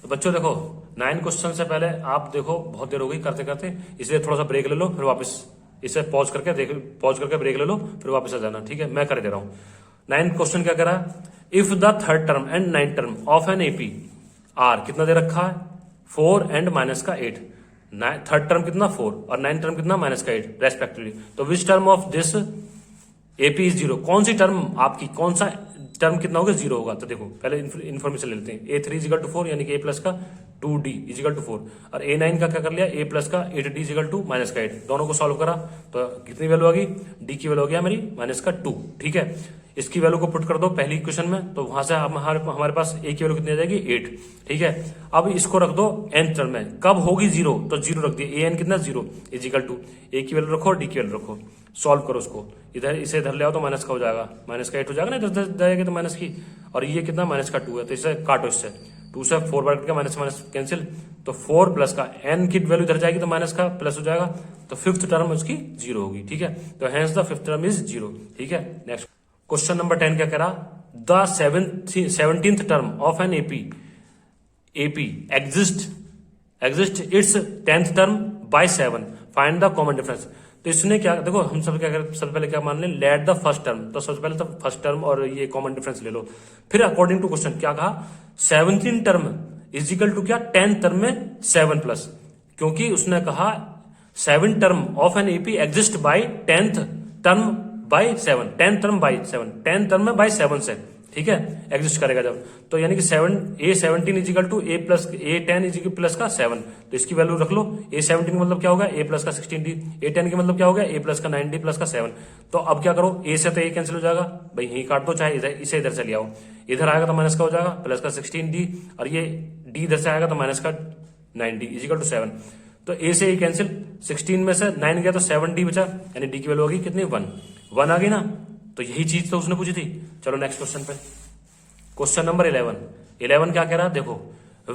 तो बच्चों देखो 9 क्वेश्चन से पहले आप देखो बहुत देर हो गई करते करते, इसलिए थोड़ा सा ब्रेक ले लो, फिर वापस इसे पॉज करके ब्रेक ले लो, फिर वापस आ जाना, ठीक है, मैं कर दे रहा हूँ। 9 क्वेश्चन क्या करा, if the third term and 9th term of an AP are, कितना दे रखा है 4 एंड माइनस का 8, थर्ड टर्म कितना 4 और 9th टर्म कितना माइनस का 8 रेस्पेक्टिवली, तो which term of this AP is 0, कौन सी टर्म आपकी, कौन सा टर्म कितना होगा 0 होगा। तो देखो पहले इन्फॉर्मेशन ले लेते हैं, A3 इजिकल टू 4 यानी कि A प्लस का 2d इजिकल टू 4, और A9 का क्या कर लिया A प्लस का 8d इजिकल टू माइनस का 8, दोनों को सॉल्व करा तो कितनी वैल्यू आ गई, d की वैल्यू हो गया मेरी माइनस का 2, ठीक है। इसकी वैल्यू को पुट कर दो पहली इक्वेशन में, तो वहां से हमारे पास a की वैल्यू कितनी आ जाएगी 8, ठीक है। अब इसको रख दो nth टर्म में, कब होगी 0, तो 0 रख दिया, an कितना 0 इजिकल टू a की वैल्यू रखो, d की वैल्यू रखो, सॉल्व करो उसको, इधर इसे इधर ले आओ तो माइनस का हो जाएगा, माइनस का 8 हो जाएगा ना, इधर जाएगा तो माइनस की, और ये कितना माइनस का 2 है, तो इसे काटो, इससे 2 से 4 बार करके माइनस माइनस कैंसिल, तो 4 प्लस का n की वैल्यू इधर जाएगी तो माइनस का प्लस हो जाएगा, तो 5th टर्म उसकी 0 होगी, ठीक है। तो hence the 5th term is 0, ठीक है। नेक्स्ट क्वेश्चन नंबर 10 क्या कह रहा, the 17th term of an AP exist it's 10th term by 7, find the common difference. तो इसने क्या, देखो हम सब क्या करें, सबसे पहले क्या मान लें, लेट द फर्स्ट टर्म, तो सबसे पहले तो फर्स्ट टर्म और ये कॉमन डिफरेंस ले लो। फिर अकॉर्डिंग टू क्वेश्चन क्या कहा, 17 टर्म इज इक्वल टू क्या, 10 टर्म में 7 प्लस, क्योंकि उसने कहा 7 term of an AP exist by 10th term by 7, 10 term by 7, 10 term में बाई 7 से, ठीक है, एग्जिस्ट करेगा जब, तो यानी कि 17 is equal to a plus A10 is equal plus का 7, तो इसकी वैल्यू रख लो। A17 का मतलब क्या होगा, A प्लस का 16D, A10 का मतलब क्या होगा, A प्लस का 9D प्लस का 7। तो अब क्या करो, A से तो A कैंसिल हो जाएगा भाई, यही काट दो, चाहे इसे इधर से ले आओ, इधर आएगा तो माइनस का हो जाएगा प्लस का 16D, और ये D इधर से आएगा तो माइनस का 9D इजिकल टू 7। तो A से A कैंसिल, 16 में से 9 गया तो 7D बचा, यानी D की वैल्यू होगी कितनी, 1 आ गई ना। तो यही चीज तो उसने पूछी थी। चलो नेक्स्ट क्वेश्चन पे, क्वेश्चन नंबर 11 क्या कह रहा है, देखो,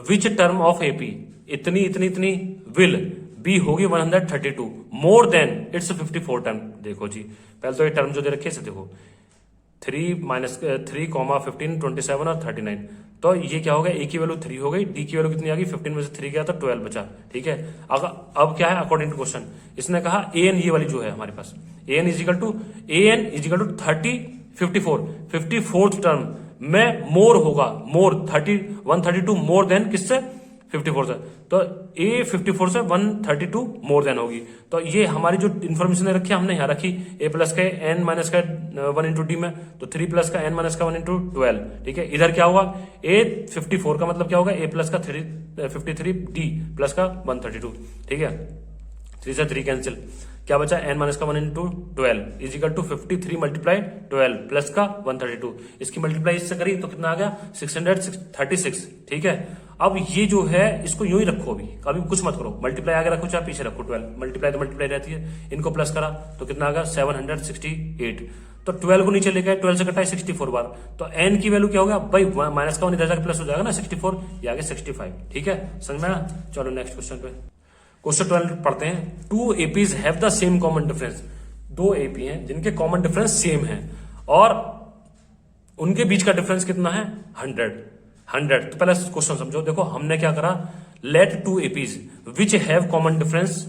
विच टर्म ऑफ एपी इतनी इतनी इतनी विल बी होगी 132 मोर देन इट्स 54 टर्म। देखो जी, पहले तो ये टर्म जो दे रखे, इसे देखो, 3 माइनस 3, 15, 27 और 39, तो ये क्या हो गया, ए की वैल्यू 3 हो गई, डी की वैल्यू कितनी आ गई, 15 में से 3 गया तो 12 बचा, ठीक है। अब क्या है, अकॉर्डिंग टू क्वेश्चन इसने कहा ए एन, ये वाली जो है हमारे पास, a n is equal to 30 54th term में मोर होगा, मोर 132 मोर देन किससे, 54 से, तो ए 54 से 132 मोर देन होगी। तो ये हमारी जो इन्फॉर्मेशन रखी है हमने यहाँ रखी, ए प्लस का एन माइनस का 1 इंटू डी में, तो 3 प्लस का एन माइनस का 1 इंटू 12, ठीक है। इधर क्या हुआ, ए 54 का मतलब क्या होगा, ए प्लस का 53 डी प्लस का 132, ठीक है, 3 से 3 कैंसिल, क्या बचा, एन माइनस का 1 into 12 is equal to 53 multiply 12 plus का 132, इसकी मल्टीप्लाई इससे करी तो कितना आ गया, 636, ठीक है। अब ये जो है इसको यूं ही रखो, अभी कुछ मत करो, मल्टीप्लाई आगे रखो चाहे पीछे रखो, 12 मल्टीप्लाई तो मल्टीप्लाई रहती है, इनको प्लस करा तो कितना आ गया, 768, तो 12 को नीचे लेके आए, 12 से कटा है 64 बार, तो एन की वैल्यू क्या होगा भाई, माइनस का 1 इधर जाकर प्लस हो जाएगा ना, 64, ये आ गया 65, ठीक है, समझ में आया। चलो नेक्स्ट क्वेश्चन पे, क्वेश्चन 12 पढ़ते हैं। 2 APs have the same common difference, 2 AP हैं जिनके कॉमन डिफरेंस सेम है और उनके बीच का डिफरेंस कितना है, 100। तो पहले क्वेश्चन समझो, देखो हमने क्या करा, let 2 APs which have common difference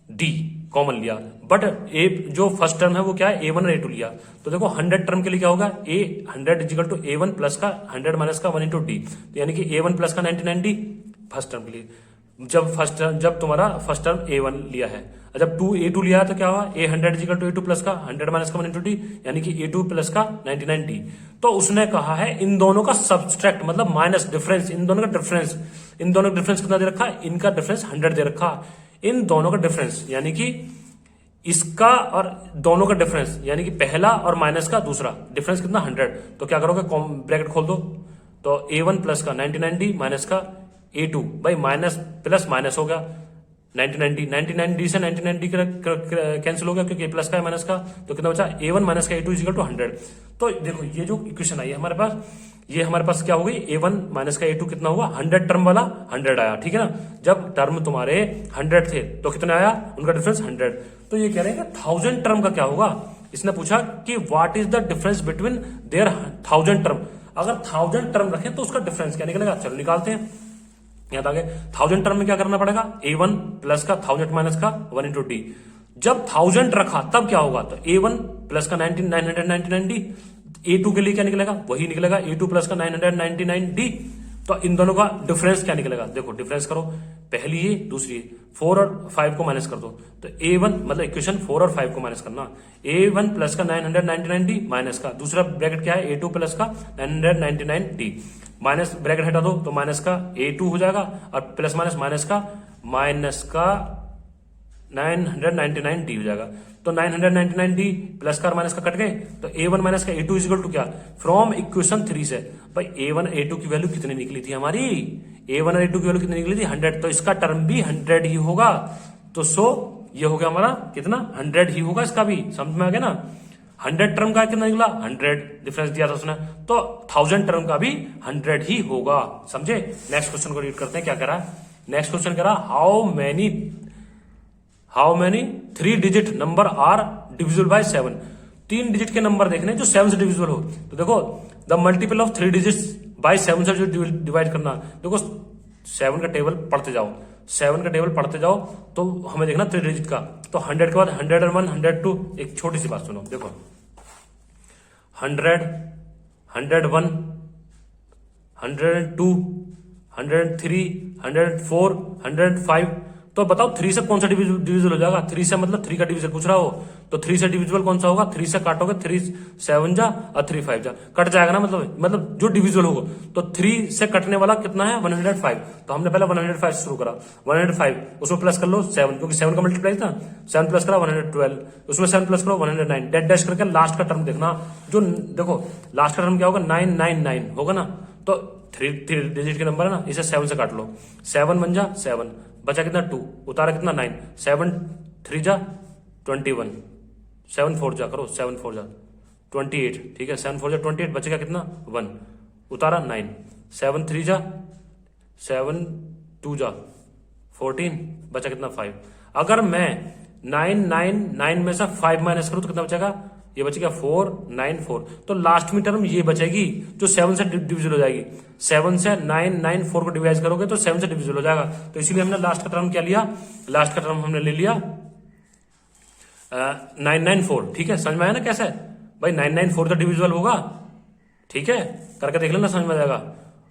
D common लिया, बट ए जो फर्स्ट टर्म है वो क्या है, A1 और A2 लिया, तो देखो 100 टर्म के लिए क्या होगा, ए 100 इजिकल टू A1 प्लस का 100 माइनस का 1 इंटू डी, तो यानी कि A1 प्लस का 99D फर्स्ट टर्म के लिए, जब तुम्हारा फर्स्ट टर्म A1 लिया है, जब A2 लिया है तो क्या हुआ, A100 is equal to A2 plus का 100 माइनस का 1 इंटू डी, यानी कि A2 प्लस का 99D। तो उसने कहा है इन दोनों का सब्सट्रैक्ट, मतलब माइनस डिफरेंस, इन दोनों का डिफरेंस कितना दे रखा है, इनका डिफरेंस 100 दे रखा, इन दोनों का डिफरेंस यानी कि इसका और दोनों का डिफरेंस, यानी कि पहला और माइनस का दूसरा डिफरेंस कितना, 100। तो क्या करोगे, ब्रैकेट खोल दो, तो A1 प्लस का 99D माइनस का A2 भाई, माइनस प्लस माइनस हो गया 99D से 99D कैंसिल हो गया, क्योंकि A प्लस का है माइनस का, तो कितना बचा, A1 माइनस का A2 इजिकल टू 100। तो देखो ये जो इक्वेशन आई है हमारे पास, ये हमारे पास क्या हो गई, A1 माइनस का A2 कितना हुआ, 100 टर्म वाला 100 आया, ठीक है ना। जब टर्म तुम्हारे 100 थे तो कितना आया, उनका डिफरेंस 100। तो ये कह रहे हैं कि 1000 टर्म का क्या होगा, इसने पूछा कि what is the difference between their 1000 term, अगर 1000 टर्म रखें तो उसका डिफरेंस क्या निकलेगा, चलो निकालते हैं। याद आ गए, 1000 टर्म में क्या करना पड़ेगा, A1 प्लस का 1000 माइनस का 1 इंटू डी, जब 1000 रखा तब क्या होगा, तो A1 प्लस का 999D, A2 के लिए क्या निकलेगा, वही निकलेगा A2 प्लस का 999D। तो इन दोनों का डिफरेंस क्या निकलेगा, देखो डिफरेंस करो, पहली ये दूसरी ये, 4 और 5 को माइनस कर दो, तो A1 मतलब इक्वेशन 4 और 5 को माइनस करना, A1 प्लस का 999D माइनस का दूसरा ब्रैकेट क्या है, A2 प्लस का 999D, माइनस ब्रैकेट हटा दो तो माइनस का A2 हो जाएगा, और प्लस माइनस का 999D हो जाएगा। तो 999D प्लस का और माइनस का कट गए, तो A1 माइनस का A2 इजिकल टू क्या, फ्रॉम इक्वेशन 3 से भाई A1 A2 की वैल्यू कितनी निकली थी हमारी, A1 और A2 की वैल्यू कितनी निकली थी, 100, तो इसका टर्म भी 100 ही होगा। तो ये हो गया हमारा कितना, 100 ही होगा, इसका भी समझ में आ गया ना। 100 टर्म का कितना निकला, 100 डिफरेंस दिया था उसने, तो 1000 टर्म का भी 100 ही होगा, समझे। नेक्स्ट क्वेश्चन को रीड करते हैं, क्या कह रहा है, नेक्स्ट क्वेश्चन कह रहा, how many 3 digit number are divisible by 7, 3 digit के नंबर देखने जो 7 से डिविजिबल हो। तो देखो the multiple of 3 digits by 7 से जो डिवाइड करना, देखो 7 का टेबल पढ़ते जाओ, 7 का टेबल पढ़ते जाओ तो हमें देखना 3 डिजिट का। तो 100 के बाद 101, 102, एक छोटी सी बात सुनो, देखो 100, 101, 102, 103, 104, 105। तो बताओ 3 से कौन सा डिविजिबल हो जाएगा? 3 से मतलब 3 का डिविजन पूछ रहा हो, तो 3 से डिविजिबल कौन सा होगा? 3 से काटोगे, 3 7 जा और 3 5 जा, कट जाएगा ना, मतलब जो डिविजिबल होगा। तो 3 से कटने वाला कितना है? 105। तो हमने पहले 105 से शुरू करा, 105 उसमें प्लस कर लो 7, क्योंकि 7 का मल्टीप्लाई था, 7 प्लस करा 112, उसमें 7 प्लस करो 109, डेड डैश करके लास्ट का टर्म देखना। जो देखो लास्ट का टर्म क्या होगा? 999 होगा ना। तो 3 डिजिट के नंबर है ना, इसे 7 से काट लो, 7 बन जा 7, बचा कितना? 2, उतारा कितना? 9, 7 3 जा 21, 7 4 जा करो, 7 4 जा 28, ठीक है, 7 4 जा 28, बचेगा कितना? 1, उतारा 9, 7 3 जा 7 2 जा 14, बचा कितना? 5। अगर मैं 999 में से 5 माइनस करूं तो कितना बचेगा? ये बचेगा 494। तो लास्ट में टर्म ये बचेगी जो 7 से डिविजिबल हो जाएगी। 7 से 994 को डिवाइड करोगे तो 7 से डिविजिबल हो जाएगा। तो इसीलिए हमने लास्ट का टर्म क्या लिया? लास्ट का टर्म हमने ले लिया 994। ठीक है, समझ में आया ना कैसे? भाई 994 तो डिविजिबल होगा, ठीक है, करके देख लेना, समझ में आ जाएगा।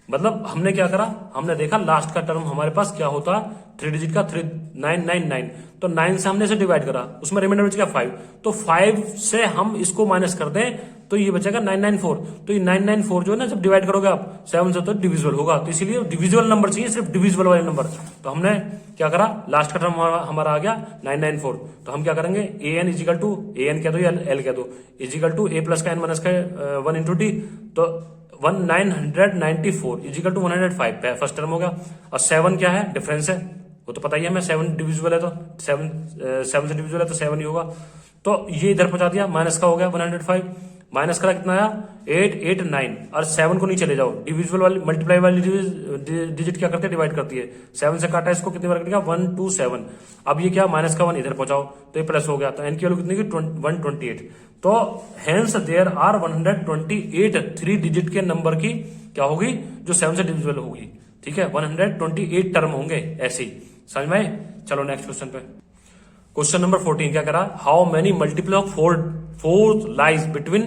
मतलब हमने क्या करा? हमने देखा लास्ट का टर्म हमारे पास क्या होता है? 3 डिजिट का 3999। तो 9 से हमने इसे डिवाइड करा, उसमें रिमाइंडर बच गया 5। तो 5 से हम इसको माइनस कर दें तो ये बचेगा 994। तो ये 994 जो है ना, जब डिवाइड करोगे आप 7 से तो डिविजिबल होगा। तो इसीलिए डिविजिबल नंबर चाहिए, सिर्फ डिविजिबल वाले नंबर। तो हमने क्या करा? लास्ट का टर्म हमारा आ गया 994। तो हम क्या करेंगे? an इजिकल टू an कह दो या l कह दो, इजिकल टू a प्लस का n माइनस का 1 इंटू डी। तो 1994 इजिकल टू 105 फर्स्ट टर्म हो गया। और 7 क्या है? डिफरेंस है, वो तो पता ही है हमें, 7 डिविजिबल है तो 7 से डिविजिबल है तो 7 ही होगा। तो ये इधर पहुंचा दिया, माइनस का हो गया 105, माइनस करा कितना आया? 889। और 7 को नीचे ले जाओ, डिविजिबल वाली मल्टीप्लाई वाली डिजिट क्या करते हैं? डिवाइड करती है। 7 से काटा इसको, कितनी बार कटेगा? 127। अब ये क्या? माइनस का 1 इधर पहुंचाओ तो ये प्लस हो गया। तो एन की वैल्यू कितनी की? 128। तो हेंस देयर आर 128 3 डिजिट के नंबर की क्या होगी? जो 7 से डिविजिबल होगी, ठीक है, 128 टर्म होंगे ऐसे ही, समझ में आए? चलो नेक्स्ट क्वेश्चन पे। क्वेश्चन नंबर 14 क्या करा? How many multiple of 4 lies between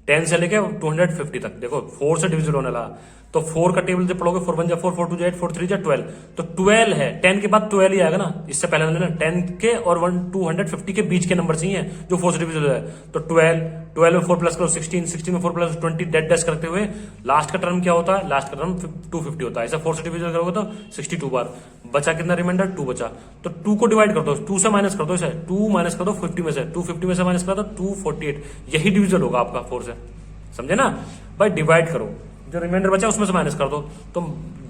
10 से लेके 250 तक। देखो 4 से डिविजिबल होने लगा, तो 4 का टेबल जब पढ़ोगे 4 1 जा 4, 4 2 जा 8, 4 3 जा 12। तो 12 है, 10 के बाद 12 ही आएगा ना, इससे पहले ना 10 के और 250 के बीच के नंबर चाहिए जो 4 से डिविजिबल है। तो 12 में 4 प्लस करो 16, 16 में 4 प्लस 20, डेड डैश करते हुए लास्ट का टर्म क्या होता है? लास्ट का टर्म 250 होता है। ऐसा 4 से डिविजिबल करोगे तो 62 बार, बचा कितना? रिमाइंडर 2 बचा। तो 2 को डिवाइड कर दो, 2 से माइनस कर दो, इसे 2 माइनस कर दो 50 में से, 250 में से माइनस कर दो 248, यही डिविजिबल होगा आपका 4 से, समझे ना भाई? डिवाइड करो, जो रिमाइंडर बचा उसमें से माइनस कर दो, तो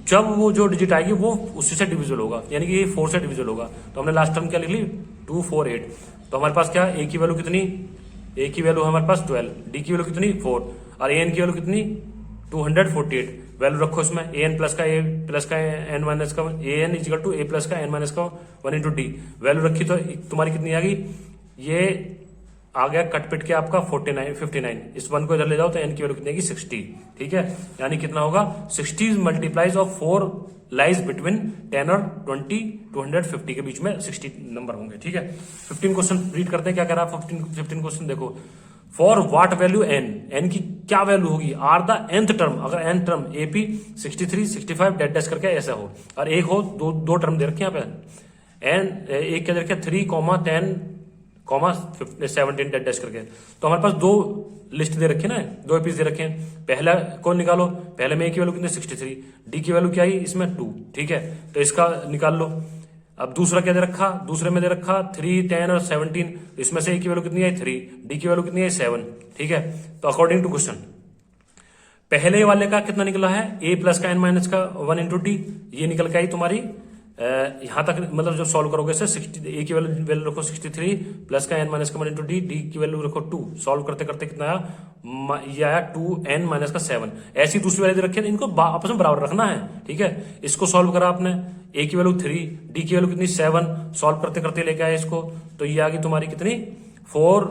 जब वो जो डिजिट आएगी वो उसी से डिविजिबल होगा, यानी कि ये 4 से डिविजिबल होगा। तो हमने लास्ट टर्म क्या लिख ली? 248। तो हमारे पास क्या? ए की वैल्यू कितनी? ए की वैल्यू हमारे पास 12, डी की वैल्यू कितनी? 4, और ए एन की वैल्यू कितनी? 248। वैल्यू रखो इसमें, ए एन प्लस का एन माइनस का, a n is equal to a plus का एन माइनस का 1 इंटू डी। वैल्यू रखी तो तुम्हारी कितनी आ गई? ये आ गया कट पिट के आपका 59। इस 1 को इधर ले जाओ तो एन की वैल्यू कितनी आएगी? 60, ठीक है, यानी कितना होगा? 60 मल्टीप्लाइज ऑफ 4 लाइज बिटवीन 10 और 20, 250 के बीच में 60 नंबर होंगे, ठीक है। 15 क्वेश्चन रीड करते हैं, क्या कह रहा है 15 क्वेश्चन देखो। फॉर व्हाट वैल्यू एन की क्या वैल्यू होगी? आर द nth टर्म, अगर n term AP 63, 65 dead dash करके ऐसा हो, और एक हो, दो टर्म दे रखे हैं यहाँ पे, एन एक क्या दे रखे 3, 10, 17 डेड डैश करके। तो हमारे पास 2 लिस्ट दे रखे ना, 2 एपीज दे रखे हैं। पहला कौन निकालो? पहले में ए की वैल्यू कितनी? 63, डी की वैल्यू क्या आई इसमें? 2, ठीक है, तो इसका निकाल लो। अब दूसरा क्या दे रखा? दूसरे में दे रखा 3, 10 और 17, इसमें से ए की वैल्यू कितनी आई? 3, डी की वैल्यू कितनी आई? 7, ठीक है। तो अकॉर्डिंग टू क्वेश्चन पहले वाले का कितना निकला है? ए प्लस का एन माइनस का 1 इंटू डी, ये निकल के आई तुम्हारी यहां तक, मतलब जब सॉल्व करोगे से 60, ए की वैल्यू रखो 63 प्लस का एन माइनस का 1 इंटू डी, डी की वैल्यू रखो 2, सॉल्व करते करते कितना आया? ये आया 2n माइनस का 7। ऐसी दूसरी वैल्यू रखी है, इनको आपस में बराबर रखना है, ठीक है। इसको सॉल्व करा आपने, ए की वैल्यू 3, डी की वैल्यू कितनी? 7, सॉल्व करते करते लेके आए इसको, तो ये आ गई तुम्हारी कितनी? 4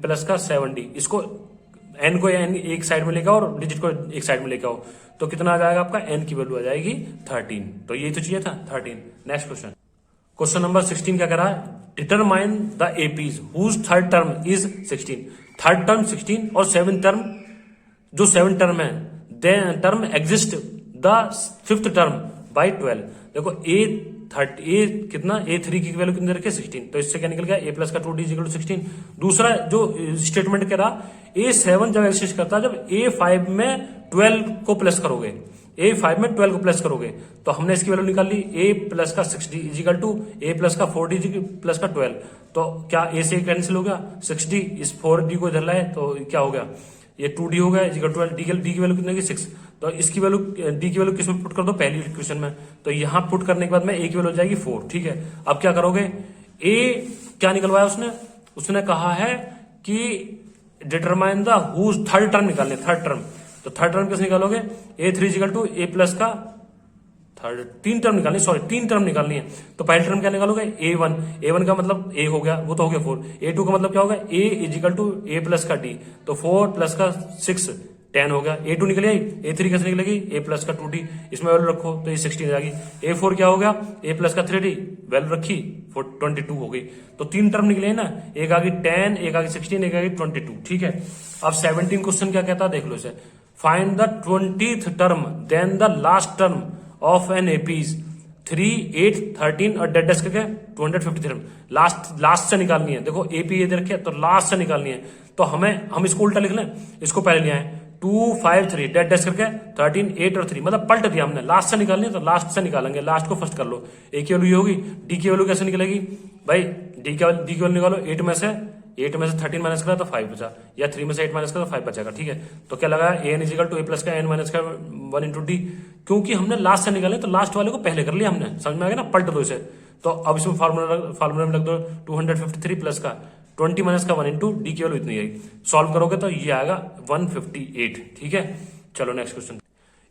प्लस का 7d। इसको एन को एन एक साइड में लेके आओ और डिजिट को एक साइड में लेके आओ, तो कितना आ जाएगा आपका, एन की वैल्यू आ जाएगी 13। तो यही तो चाहिए था 13। नेक्स्ट क्वेश्चन, क्वेश्चन नंबर 16 क्या कह रहा है, determine the APs whose third term is 16। Third term 16 और सेवन टर्म, जो सेवन टर्म है, then term exist the fifth term by 12। देखो ए कितना, A3 की वैल्यू कितनी रखी है 16, तो इससे क्या निकल गया, a प्लस का 2d इक्वल टू 16। दूसरा जो स्टेटमेंट कह रहा, A7 जब एग्जिस्ट करता है जब A5 में 12 को प्लस करोगे, A5 में 12 को प्लस करोगे, तो हमने इसकी वैल्यू निकाल ली, a प्लस का 6d is equal to a plus का 4d प्लस का 12। तो क्या a से कैंसिल हो गया, 6d, इस 4d को इधर लाए तो क्या हो गया, ये 2d हो गया इजिकल 12, d की वैल्यू कितनी 6। तो इसकी वैल्यू d की वैल्यू किसमें पुट कर दो, पहली इक्वेशन में, तो यहां पुट करने के बाद में a की वैल्यू हो जाएगी 4। ठीक है, अब क्या करोगे, a क्या निकलवाया उसने कहा है कि determine the whose third term निकालने, थर्ड टर्म, तो थर्ड टर्म कैसे निकालोगे, A3 is equal to a plus का थर्ड, तीन टर्म निकालनी है, तो पहले टर्म क्या निकालोगे, A1 का मतलब a हो गया, वो तो हो गया 4, A2 का मतलब क्या होगा, a is equal to a plus का d, तो 4 प्लस का 6 10 हो गया, A2 निकल आई, A3 कैसे निकलेगी, a प्लस का 2d, इसमें वैल्यू रखो तो ये 16 आ जाएगी, A4 क्या हो गया, a प्लस का 3d, वैल्यू रखी 22 हो गई। तो तीन टर्म निकले ना, एक आ गई 10, एक आ गई 16, एक आ गई 22। ठीक है, अब 17 क्वेश्चन क्या कहता है देख लो इसे, find the 20th term then the last term of an APs 3, 8, 13 और डेड डेस्क के 253 लास्ट से निकालनी है। देखो एपी ये दे रखे तो लास्ट से निकालनी है, तो हम इसको उल्टा लिख लें, इसको पहले ले आए 2, 5, 3 डेड डेस्क करके 13, 8 और 3, मतलब पलट दिया हमने, लास्ट से निकालनी है तो लास्ट से निकालेंगे, लास्ट को फर्स्ट कर लो। ए की वैल्यू ये होगी, डी की वैल्यू कैसे निकलेगी भाई, डी की वैल्यू निकालो, 8 में से 13 माइनस करा तो 5 बचा, या 3 में से 8 माइनस करा तो 5 बचेगा। ठीक है, तो क्या लगा, a n is equal to a plus का एन माइनस का 1 इंटू डी, क्योंकि हमने लास्ट से निकाले तो लास्ट वाले को पहले कर लिया हमने, समझ में आ गया ना, पलट दो इसे। तो अब इसमें फार्मूला में लग दो 253 प्लस का 20 माइनस का 1 इंटू डी की वैल्यू इतनी आएगी, सॉल्व करोगे तो ये आएगा 158। ठीक है, चलो नेक्स्ट क्वेश्चन।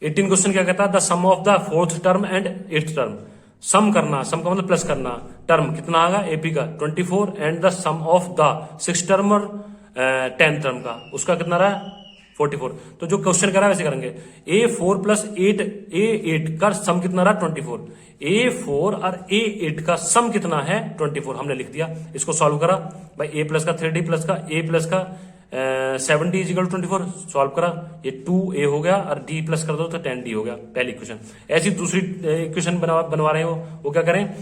18 क्वेश्चन क्या कहता है, the sum of the fourth term and eighth term, sum करना, सम का मतलब प्लस करना, टर्म कितना आएगा एपी का 24 and the sum of the 6 term और 10 टर्म का उसका कितना रहा 44। तो जो क्वेश्चन करा वैसे करेंगे, A4 प्लस 8 का सम कितना रहा 24, A4 और A8 का सम कितना है 24, हमने लिख दिया, इसको सॉल्व करा भाई, A प्लस का 3D प्लस का A प्लस का 7D इजिकल 24, सॉल्व करा, ये 2A हो गया और D प्लस कर दो तो 10D हो गया, पहली इक्वेशन। ऐसी दूसरी इक्वेशन बनवा रहे हो, वो क्या करें,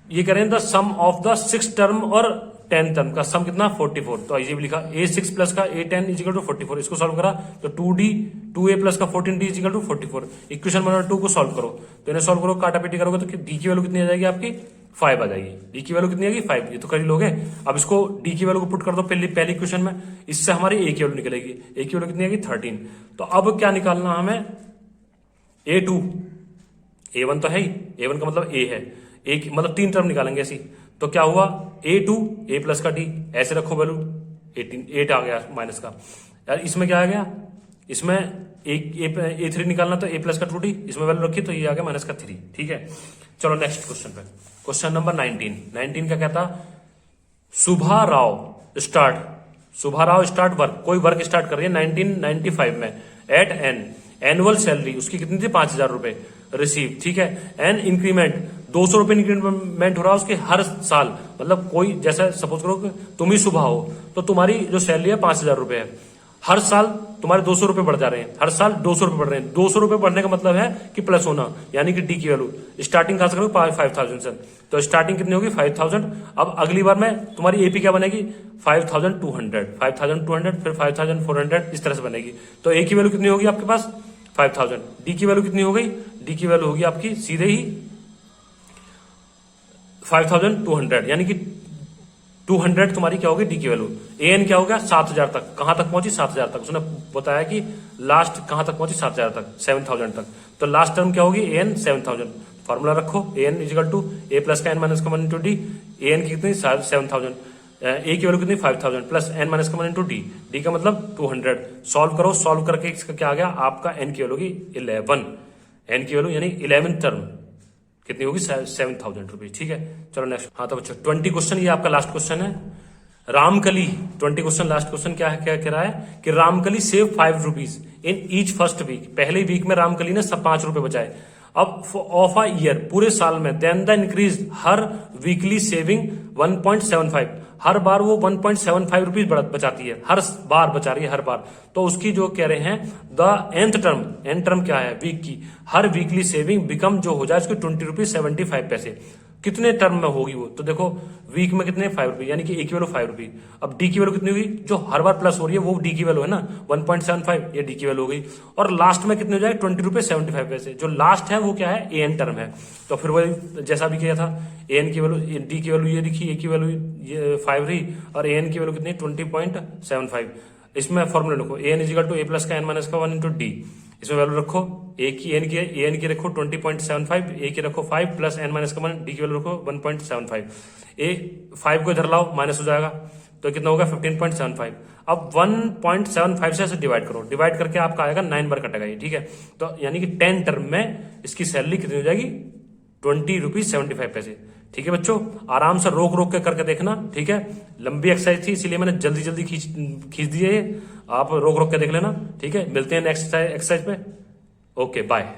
ये करें the sum of the 6 term और 10 टर्म का सम कितना 44, तो ये भी लिखा A6 प्लस का A10 इजिकल टू 44, इसको सॉल्व करा तो 2A प्लस का 14D is equal to 44, equation number 2 को सॉल्व करो, तो इन्हें सॉल्व करो, काटा पीटी करोगे तो D की वैल्यू कितनी आ जाएगी आपकी 5 आ जाएगी, D की वैल्यू कितनी आएगी 5, ये तो कर ही लोगे। अब इसको D की वैल्यू को पुट कर दो पहली इक्वेशन में, इससे हमारी A की वैल्यू निकलेगी, A की वैल्यू कितनी आएगी 13। तो अब क्या निकालना हमें, A2, A1 तो है ही, A1 का मतलब A है, एक मतलब 3 टर्म निकालेंगे ऐसी, तो क्या हुआ A2 A प्लस का D, ऐसे रखो वैल्यू 8 आ गया माइनस का, यार इसमें क्या आ गया, इसमें A3 निकालना तो A प्लस का 2D, इसमें वैल्यू रखी तो ये आ गया माइनस का 3। ठीक है, चलो नेक्स्ट क्वेश्चन पे, क्वेश्चन नंबर 19 क्या कहता, सुभा राव स्टार्ट वर्क, कोई वर्क स्टार्ट कर रही है 1995 में, एट एन एनुअल सैलरी उसकी कितनी थी 5,000 रुपए रिसीव। ठीक है, एन इंक्रीमेंट 200 रुपए इंक्रीमेंट हो रहा है उसके हर साल, मतलब कोई जैसा सपोज करो कि तुम ही सुबह हो तो तुम्हारी जो सैलरी है 5,000 रुपए है, हर साल तुम्हारे 200 रुपए बढ़ जा रहे हैं, हर साल 200 रुपए बढ़ रहे हैं, 200 रुपए बढ़ने का मतलब है कि प्लस होना, यानी कि डी की वैल्यू स्टार्टिंग कहां से करोगे 5,000 से, तो स्टार्टिंग कितनी होगी 5,000। अब अगली बार में तुम्हारी एपी क्या बनेगी 5,200, फिर 5,400, इस तरह से बनेगी। तो ए की वैल्यू कितनी होगी आपके पास 5,000, डी की वैल्यू कितनी हो गई, डी की वैल्यू होगी आपकी सीधे ही 5,200, यानी कि 200 तुम्हारी क्या होगी डी की वैल्यू। एन क्या होगा 7,000 तक, कहां तक पहुंची 7,000 तक, उसने बताया कि लास्ट कहां तक पहुंची 7,000 तक, 7,000 तक, तो लास्ट टर्म क्या होगी एन 7,000, फॉर्मूला रखो n is equal to a plus का एन माइनस का 1 इंटू डी, एन की कितनी 7,000, ए की वैल्यू कितनी 5,000 प्लस एन माइनस का 1 इंटू डी, डी का मतलब 200, सॉल्व करो, सॉल्व करके इसका क्या आ गया आपका एन की वैल्यू की 11, एन की वैल्यू यानी 11th टर्म कितनी होगी 7,000 रुपीज। ठीक है, चलो नेक्स्ट। हाँ तो बच्चों 20 क्वेश्चन, ये आपका लास्ट क्वेश्चन है, रामकली 20 क्वेश्चन, लास्ट क्वेश्चन क्या है, क्या कह रहा है कि Ramkali save 5 rupees in each first week. पहले वीक में रामकली ने सब 5 रुपए बचाए। अब ऑफ अ ईयर, पूरे साल में, then the increase her weekly saving 1.75, हर बार वो 1.75 रुपीज बचाती है, हर बार बचा रही है, हर बार। तो उसकी जो कह रहे हैं द एंड टर्म क्या है, वीक की, हर वीकली सेविंग बिकम जो हो जाए उसकी 20 रुपीज 75 पैसे। कितने टर्म में होगी वो, तो देखो वीक में कितने 5 रुपए, यानी कि ए की वैल्यू 5 रुपए। अब डी की वैल्यू कितनी हुई, जो हर बार प्लस हो रही है वो डी की वैल्यू है ना 1.75, ये डी की वैल्यू हो गई। और लास्ट में कितने हो जाए 20 रुपए 75 पैसे। जो लास्ट है वो क्या है, ए एन टर्म है। तो फिर वही जैसा भी किया था, ए एन की वैल्यू, डी की वैल्यू ये लिखी, ए की वैल्यू ये 5 रही, और ए एन की वैल्यू कितनी 20.75। इसमें फॉर्मूला लिखो, a n is equal to a plus का एन माइनस का 1 इंटू डी। इसमें वैल्यू रखो, ए एन की रखो 20.75, ए की रखो 5 प्लस एन माइनस का 1, डी की वैल्यू रखो 1.75। ए 5 को इधर लाओ, माइनस हो जाएगा, तो कितना होगा 15.75। अब 1.75 से डिवाइड करो, डिवाइड करके आपका आएगा 9 बार कटेगा ये, ठीक है। तो यानी कि 10 टर्म में इसकी सैलरी कितनी हो जाएगी 20 रुपीज 75 पैसे। ठीक है बच्चों, आराम से रोक रोक के करके देखना, ठीक है। लंबी एक्सरसाइज थी इसीलिए मैंने जल्दी जल्दी खींच दिए, आप रोक रोक के देख लेना, ठीक है। मिलते हैं नेक्स्ट एक्सरसाइज पे। Okay bye.